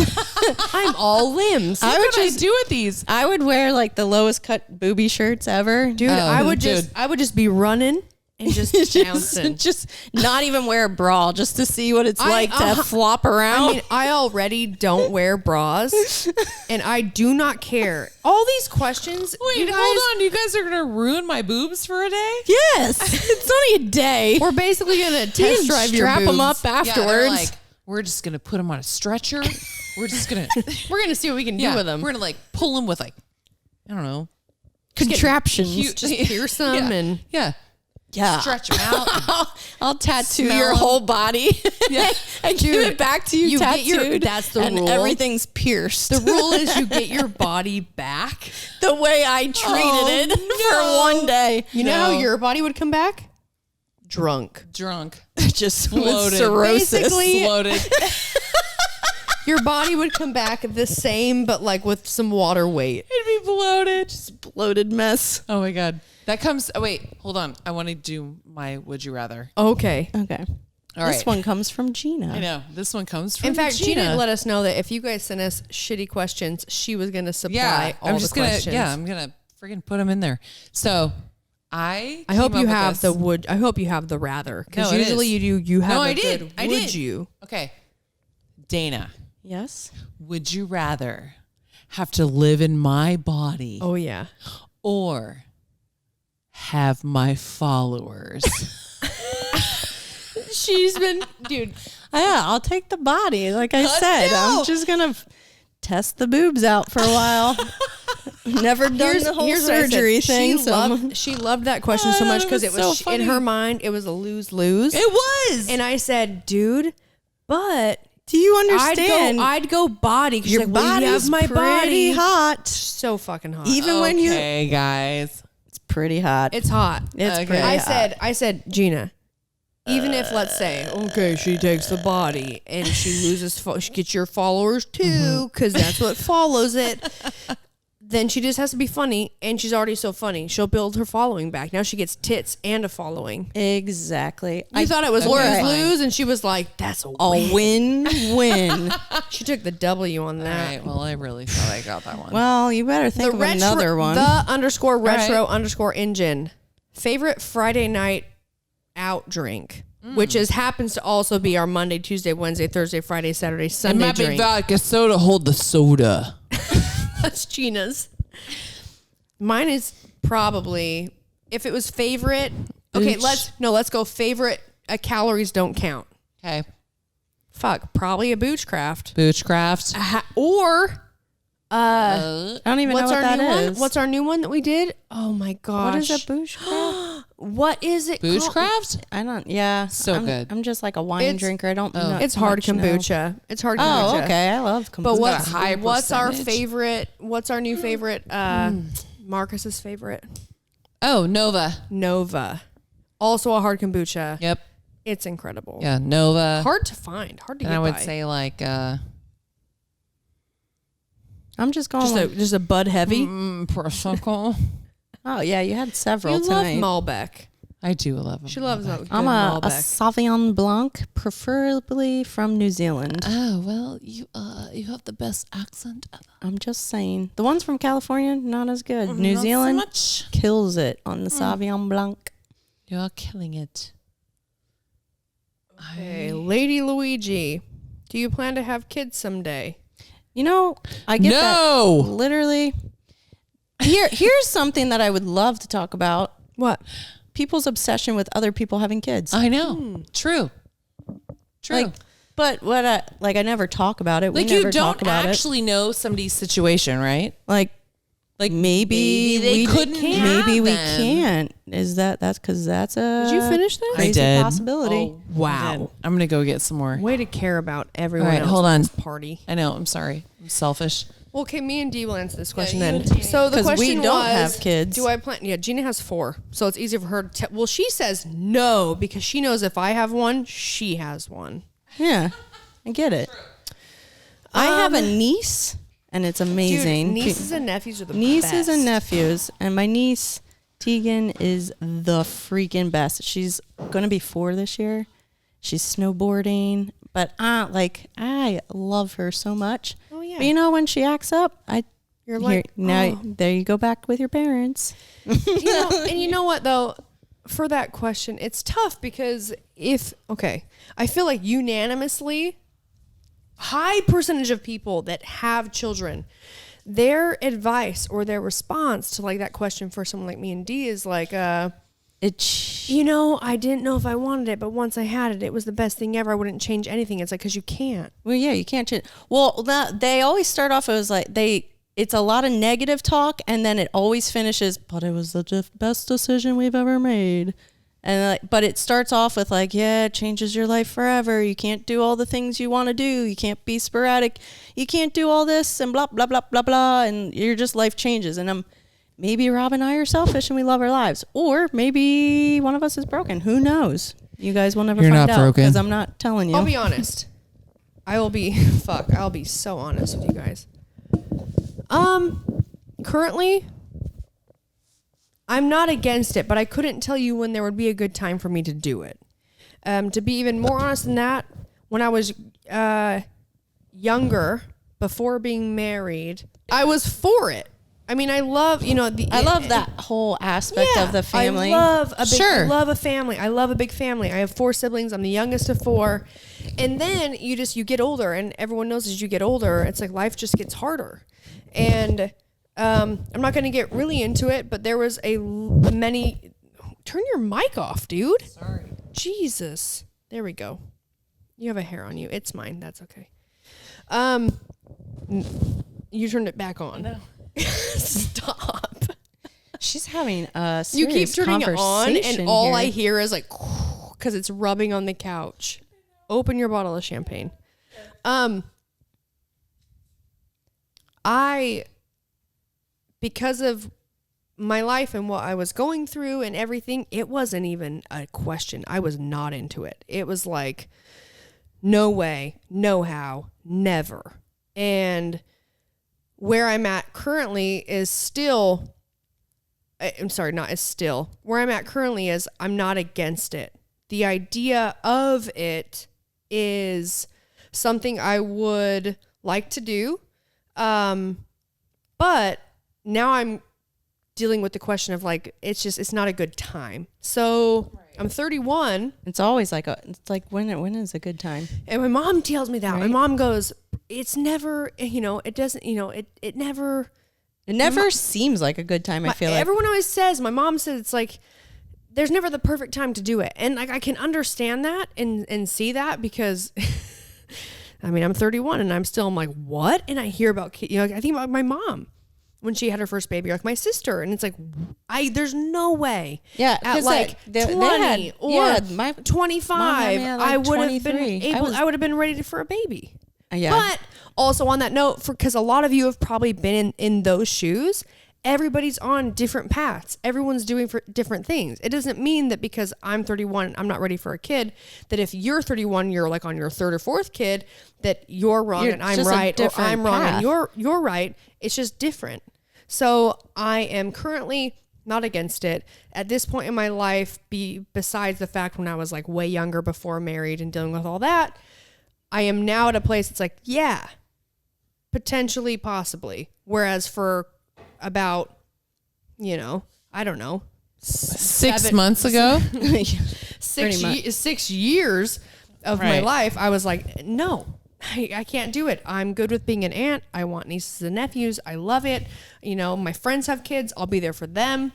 I'm all limbs. I would What do I just do with these? I would wear like the lowest cut booby shirts ever. Dude, I would just be running and just bouncing. just not even wear a bra just to see what it's I- like to flop around. I mean, I already don't wear bras, and I do not care. All these questions, Wait, you guys, hold on. You guys are going to ruin my boobs for a day? yes, it's only a day. we're basically gonna You test can drive your strap them boobs. up afterwards. Yeah, We're just going to put him on a stretcher. We're just going to, We're going to see what we can do with them. We're going to like pull him with like, I don't know. Contraptions. Just pierce them and... Yeah. Stretch him out. I'll tattoo Smell your them. whole body. Yeah. and give it back to you, tattooed. That's the and rule. everything's pierced. The rule is you get your body back. the way I treated it for one day. You know how your body would come back? Drunk. Just with Bloated. cirrhosis. Basically- Bloated. Your body would come back the same, but like with some water weight. It'd be bloated. Just bloated mess. Oh my God. That comes, oh wait, hold on. I want to do my would you rather. Okay. Okay. All This right. one comes from Gina. I know. This one comes from In fact, Gina. Gina let us know that if you guys send us shitty questions, she was going to supply all I'm just the gonna, questions. I'm going to freaking put them in there. So I hope came you up with have this. the would. I hope you have the rather, because No, it usually is. you have. No, a I did. good I would did. you? Okay. Dana, Yes. would you rather have to live in my body Oh yeah. or have my followers? She's been, dude. Yeah, I'll take the body. Like I said, I'm just going to test the boobs out for a while. Never done the whole what I said. surgery thing. She loved that question so much because it was so in funny. her mind. It was a lose-lose. It was. And I said, dude, but do you understand? I'd go body because Your like, well, you body's have my pretty body. hot. So fucking hot. Even when you, Okay, guys. it's pretty hot. It's hot. It's Okay. pretty I hot. said, Gina, even if let's say, okay, she takes the body and she loses, she gets your followers too, because that's what follows it. Then she just has to be funny, and she's already so funny. She'll build her following back. Now she gets tits and a following. Exactly. You thought it was Okay. lose, and she was like, "That's a A win." win. She took the W on All that. right. Well, I really thought I got that one. Well, you better think of another one. The _retro right. _ engine. Favorite Friday night out drink, which happens to also be our Monday, Tuesday, Wednesday, Thursday, Friday, Saturday, Sunday drink. vodka soda. Hold the soda. That's Gina's. Mine is probably, if it was favorite. Okay, Booch. let's go favorite. Calories don't count. Okay. Fuck, probably a Boochcraft. Boochcraft. Or I don't even know what's what our that new is. one? What's our new one that we did? Oh my gosh. What is a bushcraft? What is it called? Boochcraft? I don't. Yeah, So I'm, good. I'm just like a wine It's- drinker. I don't know. It's hard much know. kombucha. It's hard kombucha. Oh, okay. I love kombucha. But got a high what's our percentage. favorite? What's our new favorite? Marcus's favorite? Oh, Nova. Nova. Also a hard kombucha. Yep. It's incredible. Yeah, Nova. Hard to find. Hard to And get I would by. say like I'm just going. just a Bud Heavy. Prosecco. Oh yeah, you had several You love tonight. Malbec. I do love them. She loves a good I'm a Malbec. Sauvignon Blanc, preferably from New Zealand. Oh well, you have the best accent ever. I'm just saying. The ones from California, not as good. New Not Zealand so much. kills it on the Sauvignon Blanc. You're killing it. Okay, Lady Luigi. Do you plan to have kids someday? You know, I get No! that literally. Here's something that I would love to talk about. What? People's obsession with other people having kids. I know. True. Like, but what I never talk about it. Like we you never talk don't about actually know somebody's situation, right? Like maybe they we couldn't have maybe we them. can't. That's because that's a Did you finish this? crazy did. possibility. Oh, Wow. I'm gonna go get some more. Way to care about everyone All right, else hold at on. this party. I know. I'm sorry. I'm selfish. Well, okay, me and Dee will answer this question you then. and Dee. So the 'Cause we question don't was, have kids. do I plan? Yeah, Gina has 4, so it's easy for her to. Well, she says no because she knows if I have one, she has one. Yeah, I get it. I have a niece, and it's amazing. Dude, nieces and nephews are the Nieces best. and nephews, and my niece Tegan is the freaking best. She's gonna be 4 this year. She's snowboarding, but I love her so much. Oh yeah. But you know when she acts up, You're like, now oh. there you go back with your parents. And you know what though? For that question, it's tough because I feel like unanimously, high percentage of people that have children, their advice or their response to like that question for someone like me and Dee is like, You know, I didn't know if I wanted it, but once I had it, it was the best thing ever. I wouldn't change anything. It's like, because you can't. Well, yeah, you can't change. Well, they always start off, it was like, it's a lot of negative talk, and then it always finishes, but it was the best decision we've ever made. And but it starts off with like, yeah, it changes your life forever. You can't do all the things you want to do. You can't be sporadic. You can't do all this and blah, blah, blah, blah, blah. And life changes. And maybe Rob and I are selfish and we love our lives. Or maybe one of us is broken. Who knows? You guys will never find out. You're not broken. Because I'm not telling you. I'll be honest. I'll be so honest with you guys. Currently, I'm not against it, but I couldn't tell you when there would be a good time for me to do it. To be even more honest than that, when I was younger, before being married, I was for it. I mean, I love, I love that whole aspect of the family. I love a family. I love a big family. I have 4 siblings. I'm the youngest of 4. And then you get older, and everyone knows as you get older, it's like life just gets harder. And I'm not going to get really into it, but there was turn your mic off, dude. Sorry. Jesus. There we go. You have a hair on you. It's mine. That's okay. You turned it back on. No. Stop. She's having a serious You keep turning it on, and all here. I hear is like, because it's rubbing on the couch. Open your bottle of champagne. Because of my life and what I was going through and everything, it wasn't even a question. I was not into it. It was like, no way, no how, never. And where I'm at currently is still, where I'm at currently is I'm not against it. The idea of it is something I would like to do. But now I'm dealing with the question of like, it's not a good time. So right. I'm 31. It's always like, when is a good time? And my mom tells me that. Right? My mom goes, it's never, it doesn't, it never. It never seems like a good time, I feel like. Everyone always says, my mom said it's like, there's never the perfect time to do it. And like, I can understand that and see that because, I mean, I'm 31 and I'm like, what? And I hear about, I think about my mom when she had her first baby, or like my sister. And it's like, there's no way. Yeah. At like 20 or 25, I would have been I would have been ready for a baby. Yeah. But also on that note, because a lot of you have probably been in those shoes, everybody's on different paths. Everyone's doing for different things. It doesn't mean that because I'm 31, I'm not ready for a kid, that if you're 31, you're like on your 3rd or 4th kid, that you're wrong and I'm right, or I'm wrong and you're right. It's just different. So I am currently not against it. At this point in my life, besides the fact when I was like way younger before married and dealing with all that, I am now at a place it's like, yeah, potentially, possibly. Whereas for about, I don't know, 6 months ago, 6 years of my life, I was like, no, I can't do it. I'm good with being an aunt. I want nieces and nephews. I love it. My friends have kids. I'll be there for them.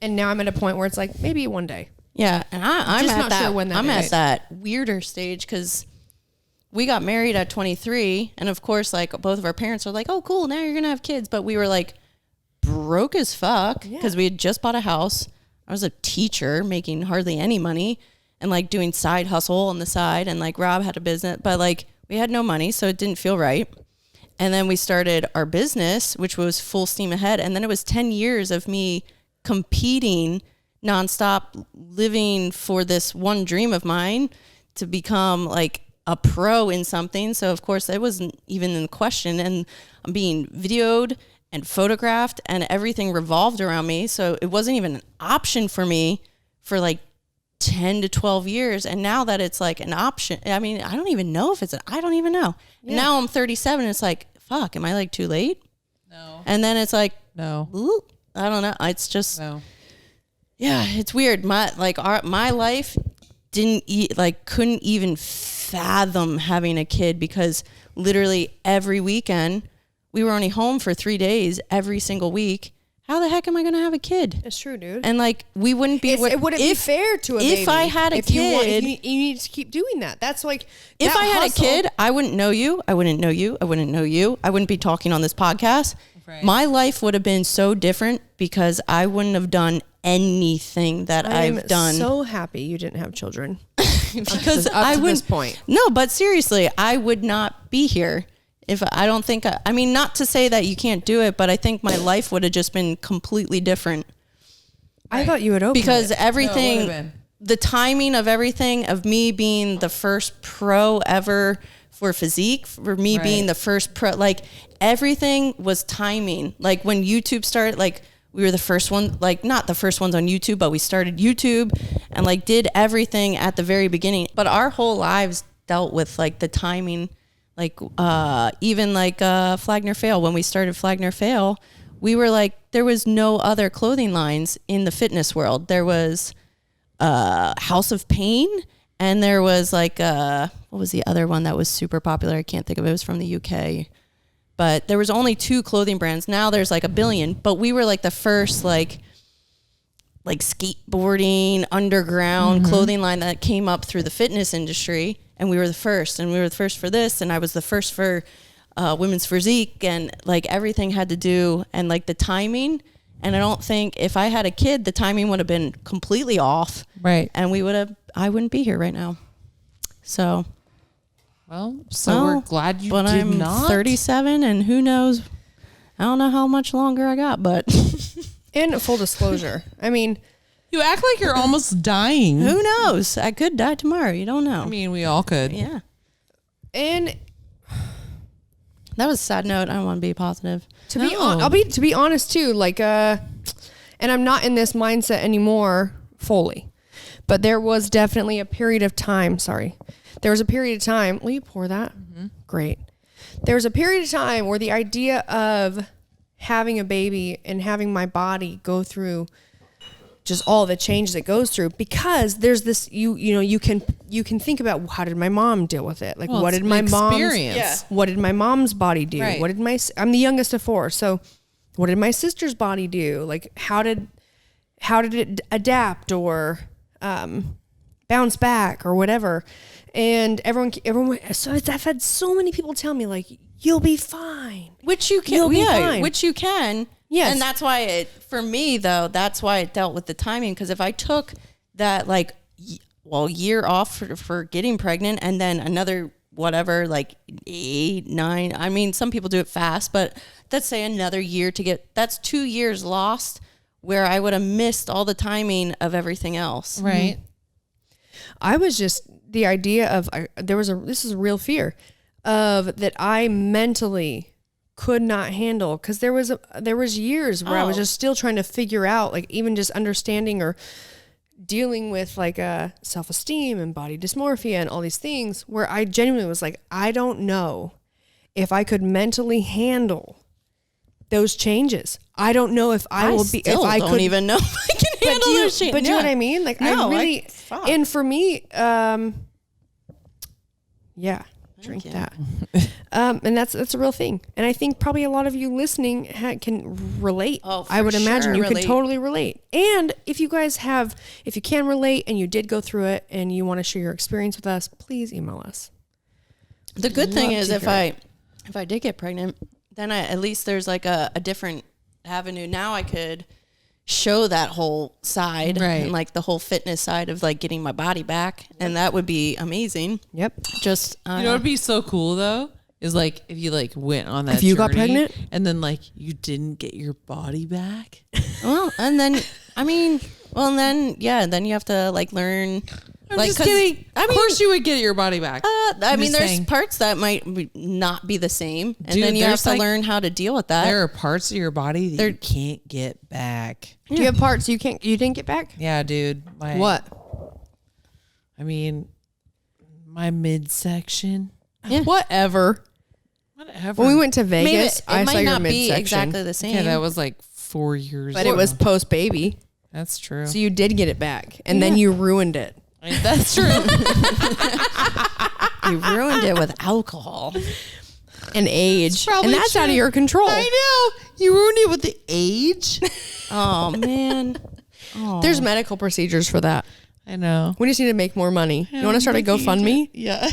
And now I'm at a point where it's like, maybe one day. Yeah. And I'm just at not that, sure when that I'm is. at that weirder stage because we got married at 23. And of course, like both of our parents are like, oh, cool. Now you're going to have kids. But we were like broke as fuck because we had just bought a house. I was a teacher making hardly any money and like doing side hustle on the side. And like Rob had a business, but like we had no money. So it didn't feel right. And then we started our business, which was full steam ahead. And then it was 10 years of me competing nonstop, living for this one dream of mine to become like a pro in something. So of course it wasn't even in question. And I'm being videoed and photographed and everything revolved around me. So it wasn't even an option for me for like 10 to 12 years. And now that it's like an option, I mean, I don't even know if I don't even know. Yeah. Now I'm 37. It's like, fuck, am I like too late? No. And then it's like, no, ooh, I don't know. It's just, no. Yeah, it's weird. My life couldn't even fathom having a kid because literally every weekend we were only home for 3 days every single week. how the heck am I going to have a kid? It's true, dude. And like, we wouldn't be, it wouldn't be fair to a baby. If I had a kid, you need to keep doing that. That's like, if I had a kid, I wouldn't know you. I wouldn't know you. I wouldn't know you. I wouldn't be talking on this podcast. Right. My life would have been so different because I wouldn't have done anything that I've done. I'm so happy you didn't have children. Because up to this point. No, but seriously, I would not be here if I don't think, I mean, not to say that you can't do it, but I think my life would have just been completely different. I thought you would open because it. everything, the timing of everything, of me being the first pro ever for physique, for me being the first pro, like everything was timing. Like when YouTube started, like we were the first one, like not the first ones on YouTube, but we started YouTube and like did everything at the very beginning. But our whole lives dealt with like the timing, like even like Flag Nor Fail. When we started Flag Nor Fail, we were like, there was no other clothing lines in the fitness world. There was House of Pain, and there was like what was the other one that was super popular? I can't think of it. It was from the UK. But there was only 2 clothing brands. Now there's like a billion. But we were like the first like skateboarding underground clothing line that came up through the fitness industry. And we were the first. And we were the first for this. And I was the first for women's physique. And like everything had to do. And like the timing. And I don't think if I had a kid, the timing would have been completely off. Right. And I wouldn't be here right now. So... Well, we're glad you but did I'm not. 37 and who knows, I don't know how much longer I got, but. And full disclosure, I mean. You act like you're almost dying. Who knows? I could die tomorrow. You don't know. I mean, we all could. Yeah. And. That was a sad note. I don't want to be positive. To be honest too, like, and I'm not in this mindset anymore fully, but there was definitely a period of time, there was a period of time. Will you pour that? Mm-hmm. Great. There was a period of time where the idea of having a baby and having my body go through just all the changes it goes through, because there's this, you can think about, how did my mom deal with it? Like, what did my what did my mom's body do? Right. I'm the youngest of 4. So what did my sister's body do? Like, how did it adapt or, bounce back or whatever? And everyone. So I've had so many people tell me like, "You'll be fine," which you can. You'll be fine. Which you can. Yes. And that's why for me though, that's why it dealt with the timing. Because if I took that like, year off for getting pregnant, and then another whatever, like 8, 9. I mean, some people do it fast, but let's say another year to get. That's 2 years lost where I would have missed all the timing of everything else. Right. I was just the idea of this is a real fear of that I mentally could not handle, because there was years where I was just still trying to figure out, like, even just understanding or dealing with like self-esteem and body dysmorphia and all these things, where I genuinely was like, I don't know if I could mentally handle those changes. I don't know if I will be. If I don't even know if I can handle those changes. But do you know what I mean? Like, no, I really. And for me, drink that. And that's a real thing. And I think probably a lot of you listening can relate. Oh, for I would imagine you relate. can totally relate. And if you can relate and you did go through it and you want to share your experience with us, please email us. The good thing is if I did get pregnant, then at least there's like a different avenue. Now I could show that whole side, and like the whole fitness side of like getting my body back, and that would be amazing. Yep. Just you know, it'd be so cool though, is like if you like went on that. If you got pregnant and then like you didn't get your body back. Well, and then then you have to like learn. I'm just kidding. Of course you would get your body back. I mean, there's parts that might not be the same, and Dude, then you have to learn how to deal with that. There are parts of your body that you can't get back. Do you have parts you didn't get back? Yeah, dude. What? I mean, my midsection. Yeah. Whatever. When we went to Vegas, I saw your midsection. It might not be exactly the same. Yeah, that was like 4 years But it was post-baby. That's true. So you did get it back, and then you ruined it. That's true. You ruined it with alcohol. And age. probably And that's out of true. your control. I know. You ruined it with the age. Oh man. Oh. There's medical procedures for that. I know. We just need to make more money. You want to start a GoFundMe? Yeah.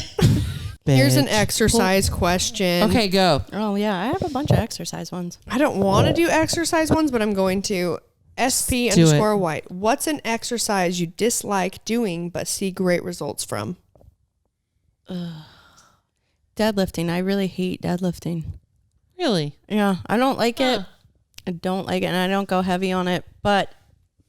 Here's an Bitch. exercise question. Okay, go. Oh yeah, I have a bunch of exercise ones. I don't want to do exercise ones, but I'm going to. SP Do _ it. white. What's an exercise you dislike doing but see great results from? Deadlifting. I really hate deadlifting. Really? Yeah, I don't like it. Huh. I don't like it, and I don't go heavy on it. But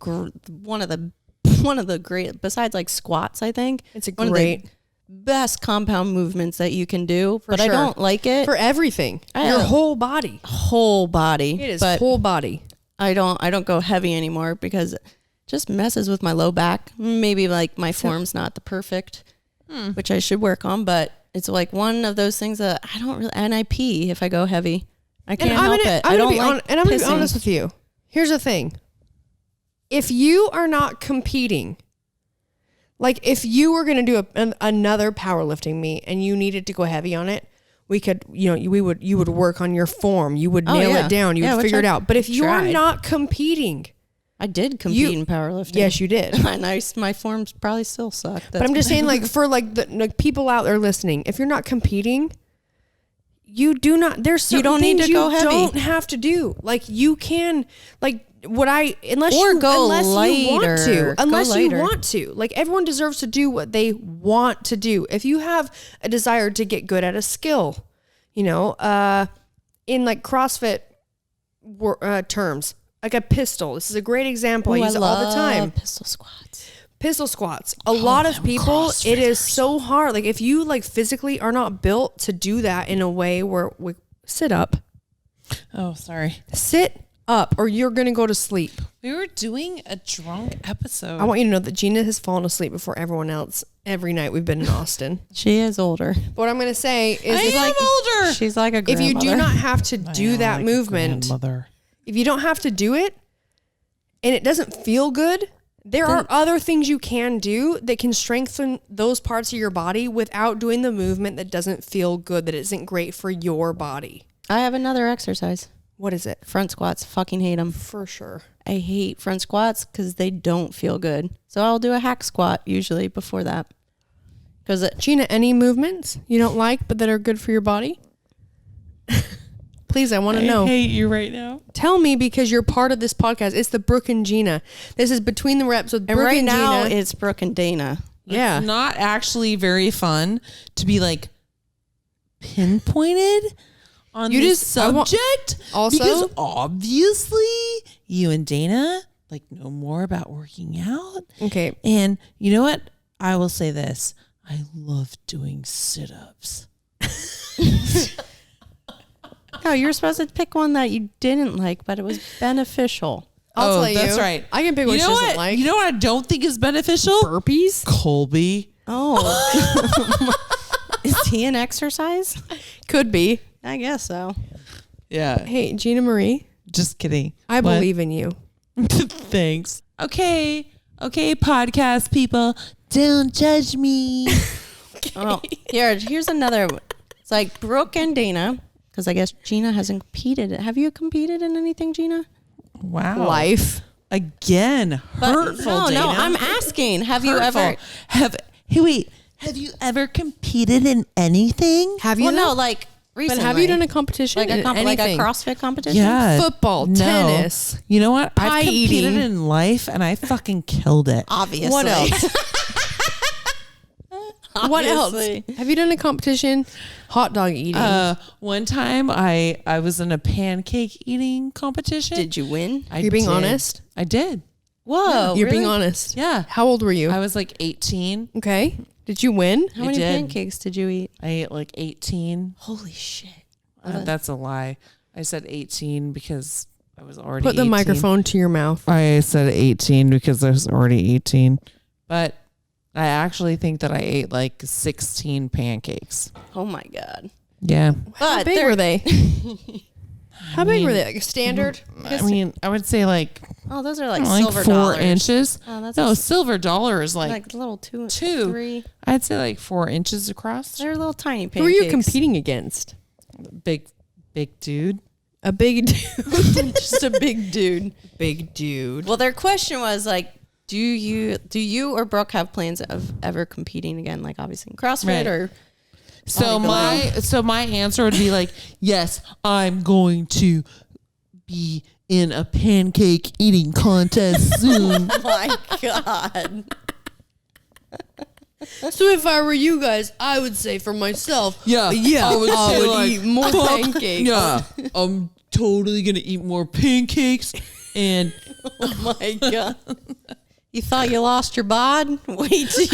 one of the great, besides like squats, I think It's a one of great the best compound movements that you can do. For But sure. I don't like it for everything. I Your don't- whole body. whole body. It is but whole body. I don't go heavy anymore because it just messes with my low back. Maybe like my form's not the perfect, which I should work on. But it's like one of those things that I don't really. And I pee if I go heavy. I can't help it. I don't like I'm gonna be pissing. honest with you. Here's the thing. If you are not competing, like if you were gonna do another powerlifting meet and you needed to go heavy on it, we could, you would work on your form. You would nail yeah. it down. You Yeah, would which figure it I out. But if you're tried. not competing, I did compete in powerlifting. yes, you did. And my forms probably still suck. But I'm just saying, like, for like the people out there listening, if you're not competing, you do not. There's certain don't need things to go you heavy. don't have to do. Like you can, like unless Or you go unless you want lighter. to, Go unless you lighter. want to. Like everyone deserves to do what they want to do. If you have a desire to get good at a skill, in like CrossFit terms. Like a pistol. This is a great example. I use it all the time. Pistol squats. Pistol squats. A lot of people, it is so hard. Like if you like physically are not built to do that in a way where we sit up, Oh, sorry. sit up, or you're going to go to sleep. We were doing a drunk episode. I want you to know that Gina has fallen asleep before everyone else every night we've been in Austin. She is older. But what I'm going to say is, I am older. She's like a if grandmother. you do not have to do that like a movement, grandmother. if you don't have to do it and it doesn't feel good, there are other things you can do that can strengthen those parts of your body without doing the movement that doesn't feel good, that isn't great for your body. I have another exercise. What is it? Front squats. Fucking hate them. For sure. I hate front squats because they don't feel good. So I'll do a hack squat usually before that. Because Gina, any movements you don't like but that are good for your body? Please, I want to know. I hate you right now. Tell me, because you're part of this podcast. It's the Brooke and Gina. This is Between the Reps with Brooke and right and now Gina. it's Brooke and Dana. Yeah. It's not actually very fun to be like pinpointed on You this just- I want- subject. Also- because obviously you and Dana like know more about working out. Okay. And you know what? I will say this. I love doing sit-ups. No, you're supposed to pick one that you didn't like, but it was beneficial. I'll tell you. That's right. I can pick what you she know doesn't what? like. You know what I don't think is beneficial? Burpees? Colby. Oh. Is he an exercise? Could be. I guess so. Yeah. Hey, Gina Marie, Just kidding. I What? believe in you. Thanks. Okay, podcast people, don't judge me. Oh, here's another one. It's like Brooke and Dana, because I guess Gina hasn't competed. Have you competed in anything, Gina? Wow. Life. Again, hurtful. No, Dana. I'm asking. Have you Hurtful. ever? Have you ever competed in anything? Have you? Well, no, though? like But recently. have you done a competition? like in like a anything? CrossFit competition? Yeah. Football, No. tennis. You know what? Pie I've competed eating. in life and I fucking killed it. Obviously. What else? What else? Obviously. Have you done a competition? Hot dog eating. One time I was in a pancake eating competition. Did you win? You're being honest? I did. Whoa. You're being really? honest. Yeah. How old were you? I was like 18. Okay. Did you win? How I many did. pancakes did you eat? I ate like 18. Holy shit. That's a lie. I said 18 because I was already Put the 18. microphone to your mouth. I said 18 because I was already 18. But I actually think that I ate like 16 pancakes. Oh my God. Yeah. How But big they're- were they? How big were they? Like a standard? I mean, I would say like Oh, those are like, like silver 4 dollars. inches. Oh, that's No, a- silver dollar is like little two, 3. Three. I'd say like 4 inches across. They're little tiny pancakes. Who were you competing against? Big dude. A big dude. Just a big dude. Big dude. Well, their question was like, do you or Brooke have plans of ever competing again? Like obviously in CrossFit or so my answer would be like, yes, I'm going to be in a pancake eating contest soon. oh my God. So if I were you guys, I would say for myself, I would eat more pancakes. Yeah, I'm totally gonna eat more pancakes and Oh my God. You thought you lost your bod? Wait till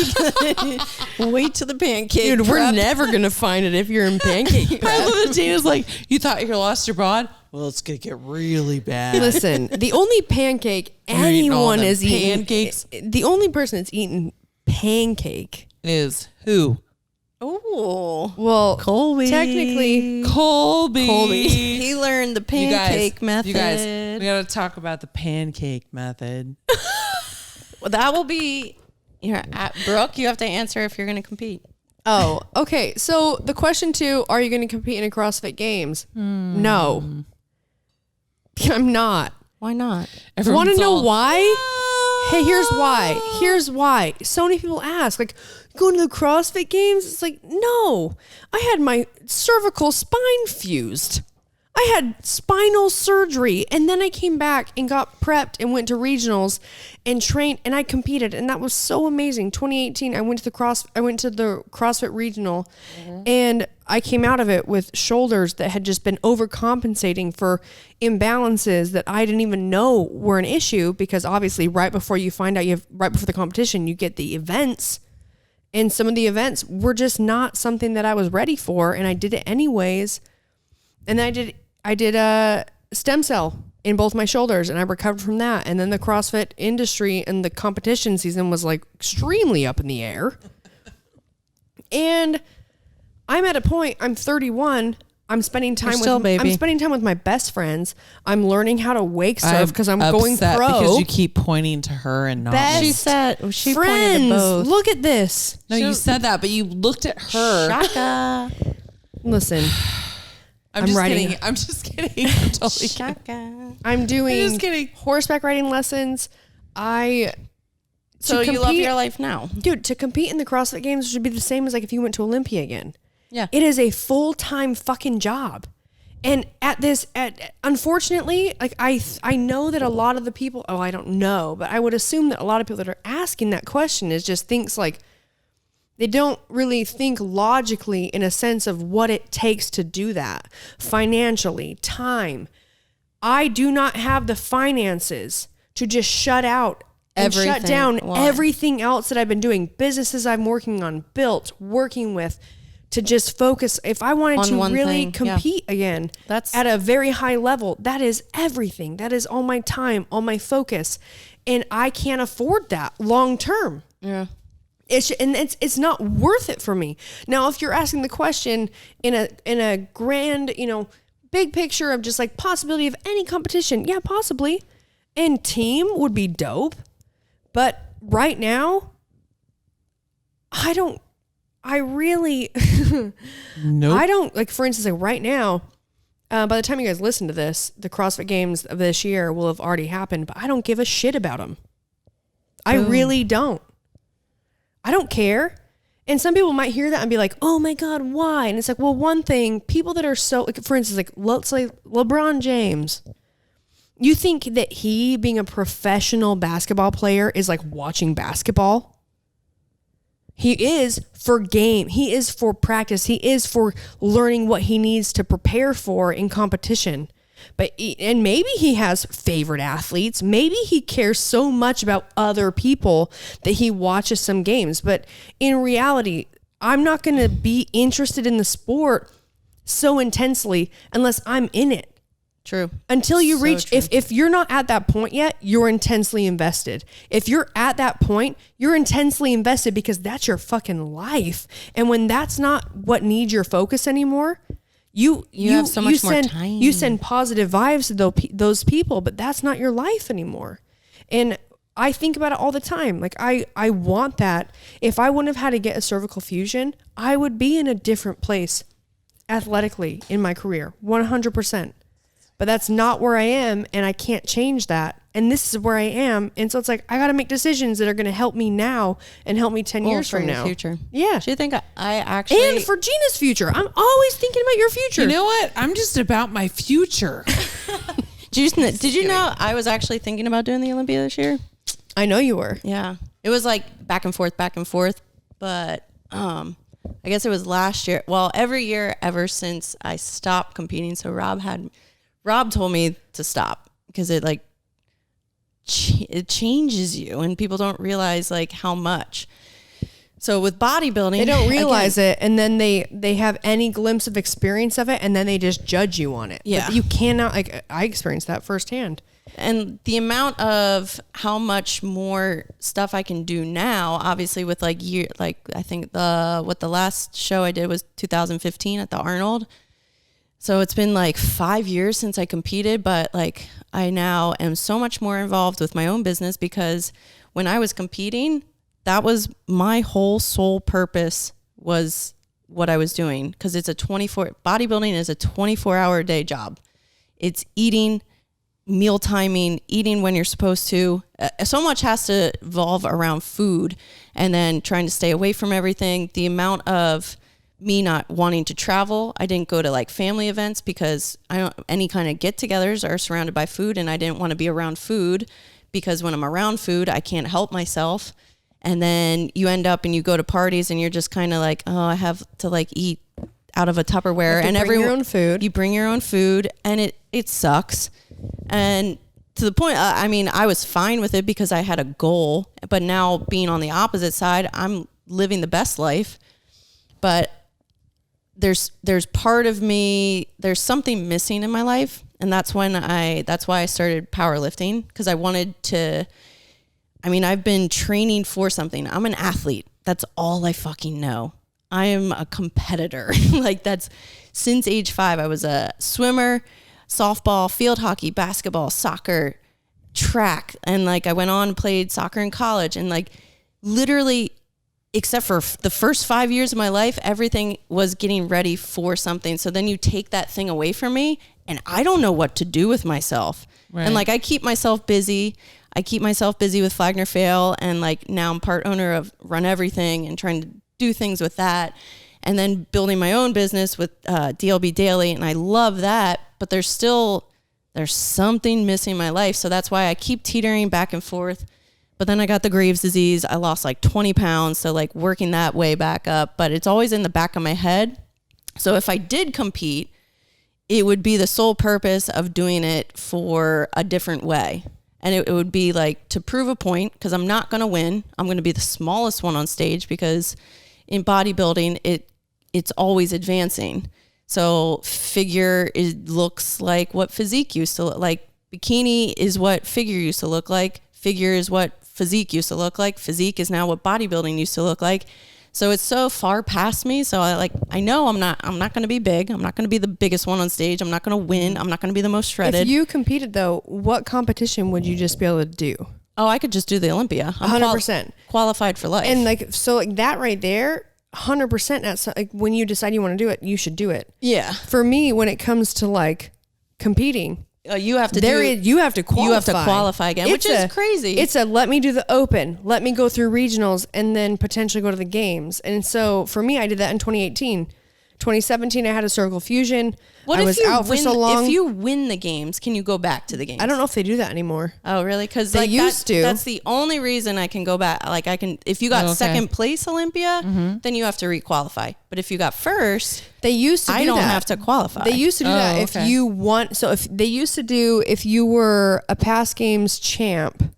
the pancake. Dude, we're prep. never going to find it if you're in pancake I prep. love that Dana's like, you thought you lost your bod? Well, it's gonna get really bad. Listen, the only pancake You're eating all anyone them is eating, pancakes? the only person that's eaten pancake. Is who? Oh, Well, Colby. technically, Colby. He learned the pancake method. You guys, we gotta talk about the pancake method. Well, that will be at Brooke. You have to answer if you're going to compete. oh, okay. So the question 2, are you going to compete in a CrossFit Games? No. I'm not. Why not? Want to know all- why? Hey, here's why. So many people ask, like, going to the CrossFit Games? It's like, no. I had my cervical spine fused. I had spinal surgery, and then I came back and got prepped and went to regionals and trained, and I competed, and that was so amazing. 2018, I went to the CrossFit regional, and I came out of it with shoulders that had just been overcompensating for imbalances that I didn't even know were an issue, because obviously right before the competition, you get the events, and some of the events were just not something that I was ready for, and I did it anyways. And then I did a stem cell in both my shoulders, and I recovered from that. And then the CrossFit industry and the competition season was like extremely up in the air. And I'm at a point, I'm 31. I'm spending time I'm spending time with my best friends. I'm learning how to wake surf because I'm going upset pro. because you keep pointing to her and not Best me. She said she pointed friends, to both. look at this. No, you said that, but you looked at her. Shaka. Listen, I'm just writing- kidding. I'm just kidding. I'm totally kidding. Shaka. I'm doing just kidding. horseback riding lessons. So you love your life now. Dude, to compete in the CrossFit Games should be the same as like if you went to Olympia again. Yeah. It is a full-time fucking job. And unfortunately, like I know that a lot of the people, I don't know, but I would assume that a lot of people that are asking that question is just thinks like, they don't really think logically in a sense of what it takes to do that. Financially, time. I do not have the finances to just shut out and shut down everything else that I've been doing. Businesses I'm working on, working with, to just focus. If I wanted On to one really thing, compete again, That's- at a very high level, that is everything. That is all my time, all my focus. And I can't afford that long term. Yeah. It's not worth it for me. Now, if you're asking the question in a grand, big picture of just like possibility of any competition, yeah, possibly. And team would be dope. But right now, Nope. I don't, like, for instance, like right now, by the time you guys listen to this, the CrossFit Games of this year will have already happened, but I don't give a shit about them. I really don't. I don't care. And some people might hear that and be like, oh my God, why? And it's like, well, one thing, people that are so, like, for instance, like, let's say LeBron James, you think that he being a professional basketball player is like watching basketball? He is for game. He is for practice. He is for learning what he needs to prepare for in competition. And maybe he has favorite athletes. Maybe he cares so much about other people that he watches some games. But in reality, I'm not going to be interested in the sport so intensely unless I'm in it. True. Until you So reach, true. if you're not at that point yet, you're intensely invested. If you're at that point, you're intensely invested because that's your fucking life. And when that's not what needs your focus anymore, you have so much more send, time. You send positive vibes to those people, but that's not your life anymore. And I think about it all the time. Like I want that. If I wouldn't have had to get a cervical fusion, I would be in a different place athletically in my career, 100%. But that's not where I am, and I can't change that. And this is where I am. And so it's like, I got to make decisions that are going to help me now and help me 10 years for from your now. future. Yeah. Do you think I actually... And for Gina's future. I'm always thinking about your future. You know what? I'm just about my future. Did you know I was actually thinking about doing the Olympia this year? I know you were. Yeah. It was like back and forth. But I guess it was last year. Well, every year ever since I stopped competing. So Rob told me to stop because it like it changes you and people don't realize like how much. So with bodybuilding, they don't realize it, and then they have any glimpse of experience of it, and then they just judge you on it. Yeah. But you cannot, like, I experienced that firsthand. And the amount of how much more stuff I can do now, obviously with I think the last show I did was 2015 at the Arnold. So it's been like 5 years since I competed, but like I now am so much more involved with my own business because when I was competing, that was my whole sole purpose was what I was doing. Cause bodybuilding is a 24-hour a day job. It's eating, meal timing, eating when you're supposed to. So much has to evolve around food and then trying to stay away from everything. The amount of me not wanting to travel. I didn't go to like family events because any kind of get-togethers are surrounded by food, and I didn't want to be around food because when I'm around food, I can't help myself. And then you end up and you go to parties and you're just kind of like, oh, I have to like eat out of a Tupperware, and bring your own food. You bring your own food, and it sucks. And to the point, I was fine with it because I had a goal, but now being on the opposite side, I'm living the best life. But there's part of me, there's something missing in my life. And that's why I started powerlifting, because I wanted to, I've been training for something. I'm an athlete. That's all I fucking know. I am a competitor. Like that's since age 5, I was a swimmer, softball, field hockey, basketball, soccer, track. And like I went on and played soccer in college, and like literally, except for the first 5 years of my life, everything was getting ready for something. So then you take that thing away from me and I don't know what to do with myself. Right. And like I keep myself busy. I keep myself busy with Flagner Fail, and like now I'm part owner of Run Everything and trying to do things with that, and then building my own business with DLB Daily, and I love that, but there's something missing in my life. So that's why I keep teetering back and forth. But then I got the Graves' disease. I lost like 20 pounds. So like working that way back up, but it's always in the back of my head. So if I did compete, it would be the sole purpose of doing it for a different way. And it would be like to prove a point, because I'm not going to win. I'm going to be the smallest one on stage, because in bodybuilding, it's always advancing. So figure looks like what physique used to look like. Bikini is what figure used to look like. Figure is what physique used to look like. Physique is now what bodybuilding used to look like. So it's so far past me. So I know I'm not going to be big. I'm not going to be the biggest one on stage. I'm not going to win. I'm not going to be the most shredded. If you competed though, what competition would you just be able to do? Oh, I could just do the Olympia. I'm 100% qualified for life. And like, so like that right there, 100%. That's like when you decide you want to do it, you should do it. Yeah. For me, when it comes to like competing, you have to you have to qualify. You have to qualify again, which is crazy. It's let me do the open, let me go through regionals, and then potentially go to the games. And so for me, I did that in 2018. 2017, I had a cervical fusion. What I if was you out for so long. If you win the games, can you go back to the games? I don't know if they do that anymore. Oh, really? Because they used to. That's the only reason I can go back. Like I can, if you got second place Olympia, then you have to requalify. But if you got first, they used to. I don't have to qualify. They used to do that if you want. So if they used to do, if you were a past games champ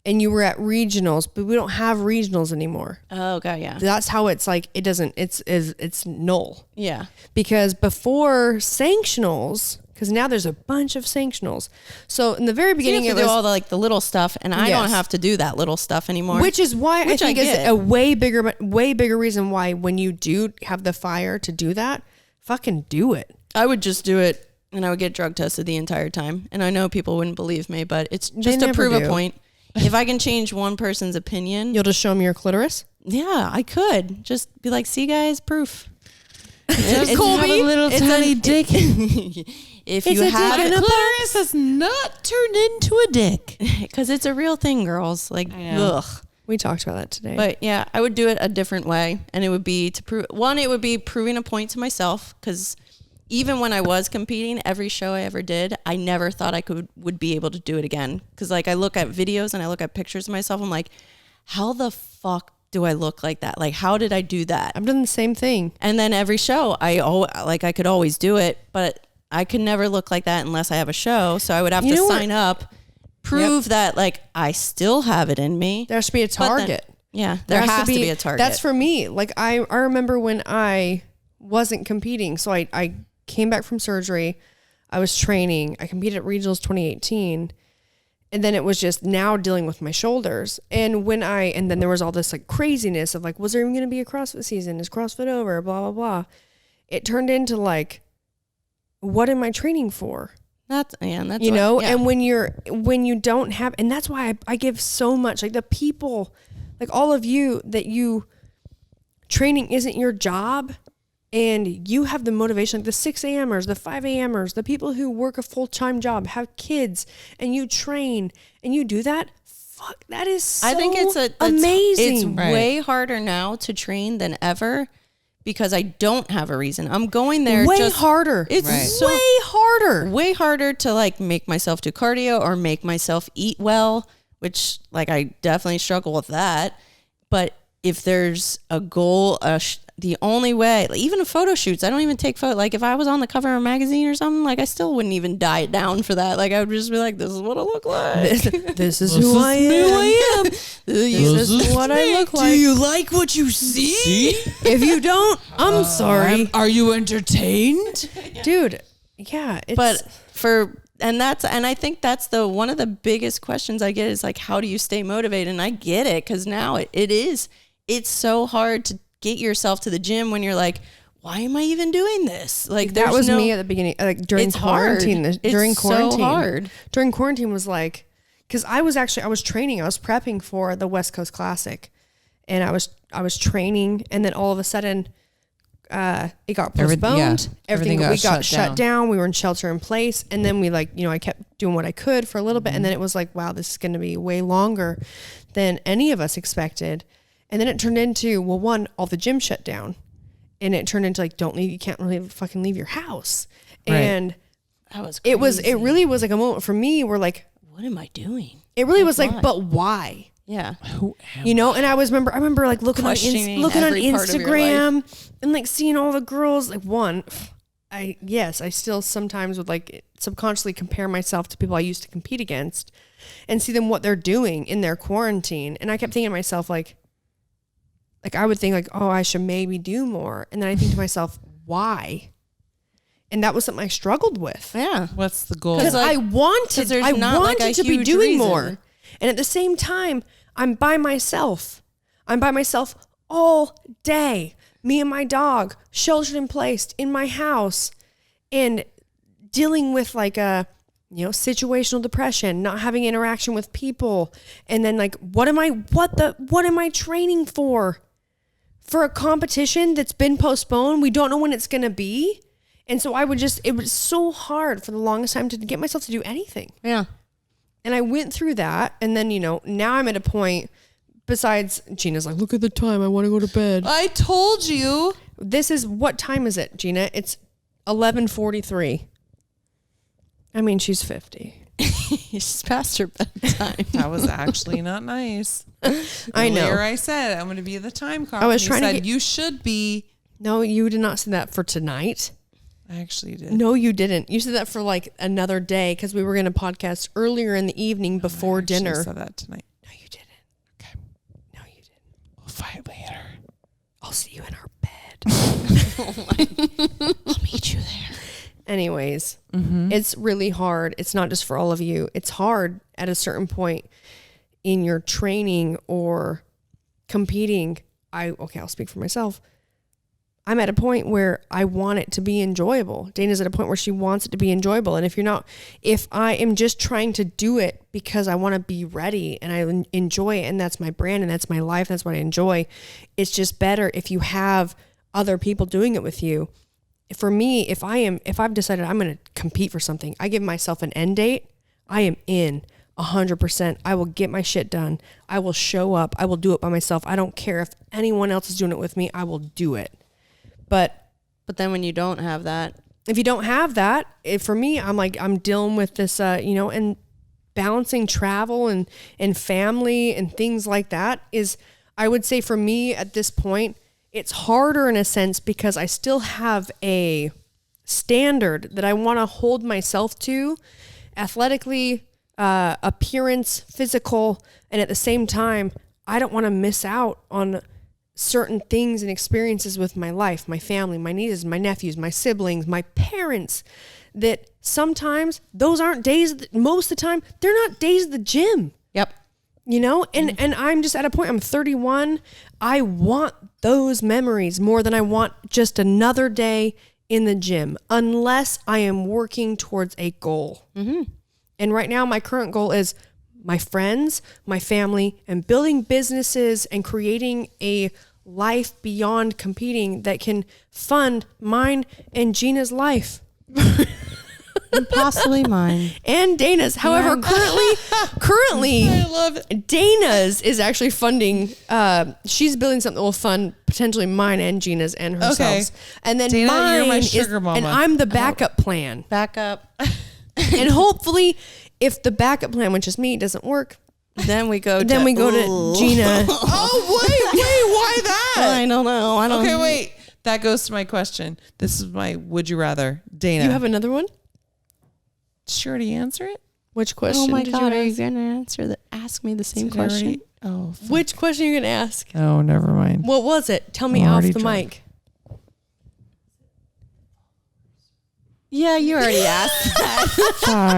and you were at regionals, but we don't have regionals anymore. Oh, okay, yeah. That's how it's like, it doesn't, it's null. Yeah. Because before sanctionals, because now there's a bunch of sanctionals. So in the very beginning, it was do all the little stuff, and I don't have to do that little stuff anymore. Which is why I think is a way bigger reason why when you do have the fire to do that, fucking do it. I would just do it, and I would get drug tested the entire time. And I know people wouldn't believe me, but it's just to prove a point. If I can change one person's opinion, you'll just show them your clitoris? Yeah, I could. Just be like, see guys, proof. Just Colby, have a little tiny dick. If It's you a have dick in it, a Clarice has not turned into a dick. because it's a real thing, girls. Like, ugh. We talked about that today. But yeah, I would do it a different way, and it would be to prove it would be proving a point to myself, because even when I was competing, every show I ever did, I never thought I would be able to do it again. Because like I look at videos and I look at pictures of myself, I'm like, how the fuck do I look like that? Like, how did I do that? I've done the same thing. And then every show, I could always do it, but I could never look like that unless I have a show. So I would have to sign up, prove that like I still have it in me. There has to be a target. There has to be a target. That's for me. Like I remember when I wasn't competing. So I came back from surgery. I was training. I competed at regionals 2018. And then it was just now dealing with my shoulders. And then there was all this like craziness of like, was there even going to be a CrossFit season? Is CrossFit over? Blah, blah, blah. It turned into like, what am I training for? That's and when you don't have, and that's why I give so much, like the people, like all of you, that you training isn't your job, and you have the motivation, like the 6 a.m.ers, the 5 a.m.ers, the people who work a full-time job, have kids, and you train and you do that. Fuck, that is so I think it's amazing. It's way harder now to train than ever, because I don't have a reason. I'm going there harder. It's way harder to like make myself do cardio or make myself eat well, which like I definitely struggle with that. But if there's a goal, the only way, like, even photo shoots, I don't even take photos. Like if I was on the cover of a magazine or something, like I still wouldn't even diet down for that. Like I would just be like, this is what I look like. This is who I am. This is what I look like. Do you like what you see? If you don't, I'm sorry. Are you entertained? Dude, yeah. And I think that's one of the biggest questions I get is like, how do you stay motivated? And I get it, because now it's so hard to get yourself to the gym when you're like, why am I even doing this? Like that was me at the beginning, like during quarantine. During quarantine, so hard. During quarantine was like, because I was training. I was prepping for the West Coast Classic, and I was training, and then all of a sudden, it got postponed. Everything we got shut down. We were in shelter in place, and then we I kept doing what I could for a little bit, and then it was like, wow, this is going to be way longer than any of us expected. And then it turned into, well, one, all the gyms shut down, and it turned into like, don't leave. You can't really fucking leave your house. Right. And that was crazy. It really was like a moment for me where like, what am I doing? It really was like, but why? Yeah. And I remember like looking on Instagram and like seeing all the girls, like I still sometimes would like subconsciously compare myself to people I used to compete against and see them, what they're doing in their quarantine. And I kept thinking to myself, like I would think like, oh, I should maybe do more. And then I think to myself, why? And that was something I struggled with. Yeah. What's the goal? Because I wanted to be doing more. And at the same time, I'm by myself. I'm by myself all day. Me and my dog, sheltered in place in my house, and dealing with like a, situational depression, not having interaction with people. And then like, what am I training for? For a competition that's been postponed. We don't know when it's going to be. And so it was so hard for the longest time to get myself to do anything. Yeah. And I went through that. And then, now I'm at a point, besides Gina's like, look at the time. I want to go to bed. I told you. What time is it, Gina? It's 11:43. I mean, she's 50. She's past her bedtime. That was actually not nice. I know. Earlier I said, I'm going to be the time cop. I was trying to you should be. No, you did not say that for tonight. I actually did. No, you didn't. You said that for like another day because we were going to podcast earlier in the evening before dinner. I said that tonight. No, you didn't. Okay. No, you didn't. We'll fight later. I'll see you in our bed. I'll meet you there. Anyways, It's really hard. It's not just for all of you. It's hard at a certain point in your training or competing. I'll speak for myself. I'm at a point where I want it to be enjoyable. Dana's at a point where she wants it to be enjoyable. And if I am just trying to do it because I want to be ready and I enjoy it and that's my brand and that's my life, that's what I enjoy, it's just better if you have other people doing it with you. for me, if I've decided I'm going to compete for something, I give myself an end date. I am in 100%. I will get my shit done. I will show up. I will do it by myself. I don't care if anyone else is doing it with me. I will do it. But then when you don't have that, if you don't have that, for me, I'm dealing with this, and balancing travel and family and things like that is, I would say for me at this point, it's harder in a sense because I still have a standard that I want to hold myself to athletically, appearance, physical, and at the same time, I don't want to miss out on certain things and experiences with my life, my family, my nieces, my nephews, my siblings, my parents, that sometimes those aren't days, most of the time, they're not days at the gym. yep. And I'm just at a point, I'm 31. I want those memories more than I want just another day in the gym, unless I am working towards a goal. Mm-hmm. And right now, my current goal is my friends, my family, and building businesses and creating a life beyond competing that can fund mine and Gina's life. And possibly mine. And Dana's. However, currently, I love it. Dana's is actually funding, she's building something that will fund potentially mine and Gina's and herself. Okay. And then Dana, mine you're my is, sugar mama. and I'm the backup plan. Back up. And hopefully, if the backup plan, which is me, doesn't work, Then we go. then we go to Gina. Oh, wait, why that? I don't know. I don't. Okay, wait. That goes to my question. This is my would you rather. Dana. You have another one? Did she already answer it? Which question? Oh my did God! Are you ask? gonna answer that? Ask me the same Did I already- question. Oh, fuck. Which question are you going to ask? Oh, never mind. What was it? Tell me I'm off already the drunk. mic. Yeah, you already asked that.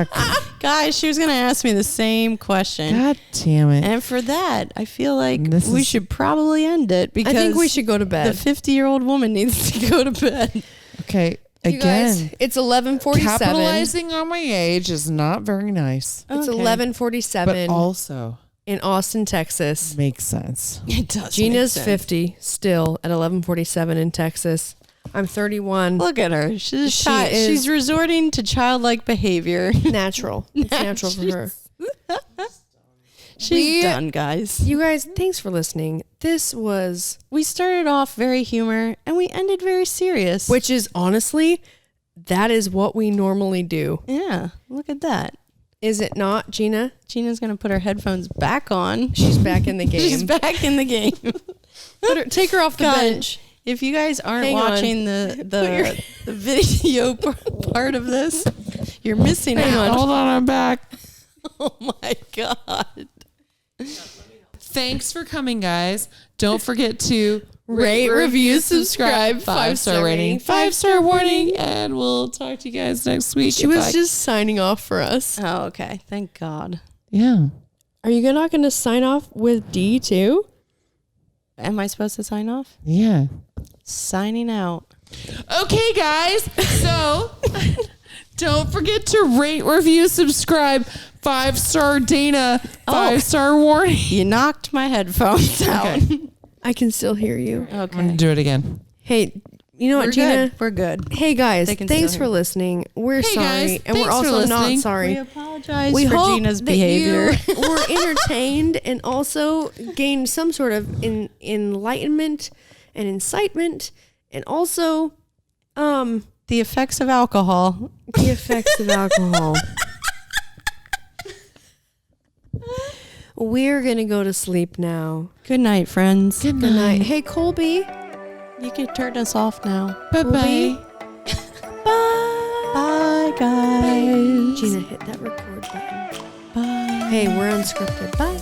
Fuck. Guys, she was gonna ask me the same question. God damn it. And for that, I feel like This we is- should probably end it because I think we should go to the bed. 50-year-old woman needs to go to bed. Okay, You guys, again. it's 11:47. Capitalizing on my age is not very nice, It's Okay. 11:47 but also in Austin, Texas. makes sense. It does. Gina's make sense. 50 still at 11:47 in Texas. I'm 31. Look at her. She's is- she's resorting to childlike behavior. Natural. It's natural for her. She's done, guys. You guys, thanks for listening. This was, We started off very humor and we ended very serious. which is honestly, that is what we normally do. Yeah, look at that. Is it not, Gina? Gina's gonna put her headphones back on. She's back in the game. She's back in the game. Take her off the God, bench. If you guys aren't Hang on. watching the video part of this, you're missing Hang out. on. Hold on, I'm back. Oh my God. Thanks for coming, guys. Don't forget to Rate, review, subscribe, 5-star rating, 5-star warning, and we'll talk to you guys next week. She was just signing off for us. Oh, okay. Thank God. yeah. Are you not going to sign off with D too? Am I supposed to sign off? Yeah. Signing out. Okay, guys. So don't forget to rate, review, subscribe. 5-star Dana, 5-star warning. You knocked my headphones out. I can still hear you. I'm Okay. gonna do it again. Hey, you know what, We're Gina? good. We're good. Hey guys, They can thanks still for hear. listening. We're Hey, sorry, guys, and we're thanks for also not listening. sorry. We apologize We for hope Gina's that behavior. you were entertained and also gained some sort of enlightenment and incitement, and also The effects of alcohol. the effects of alcohol. We're gonna go to sleep now. Good night, friends. Good Good night. Hey, Colby. You can turn us off now. Bye-bye. Bye, guys. Gina, hit that record button. Bye. Hey, we're unscripted. Bye.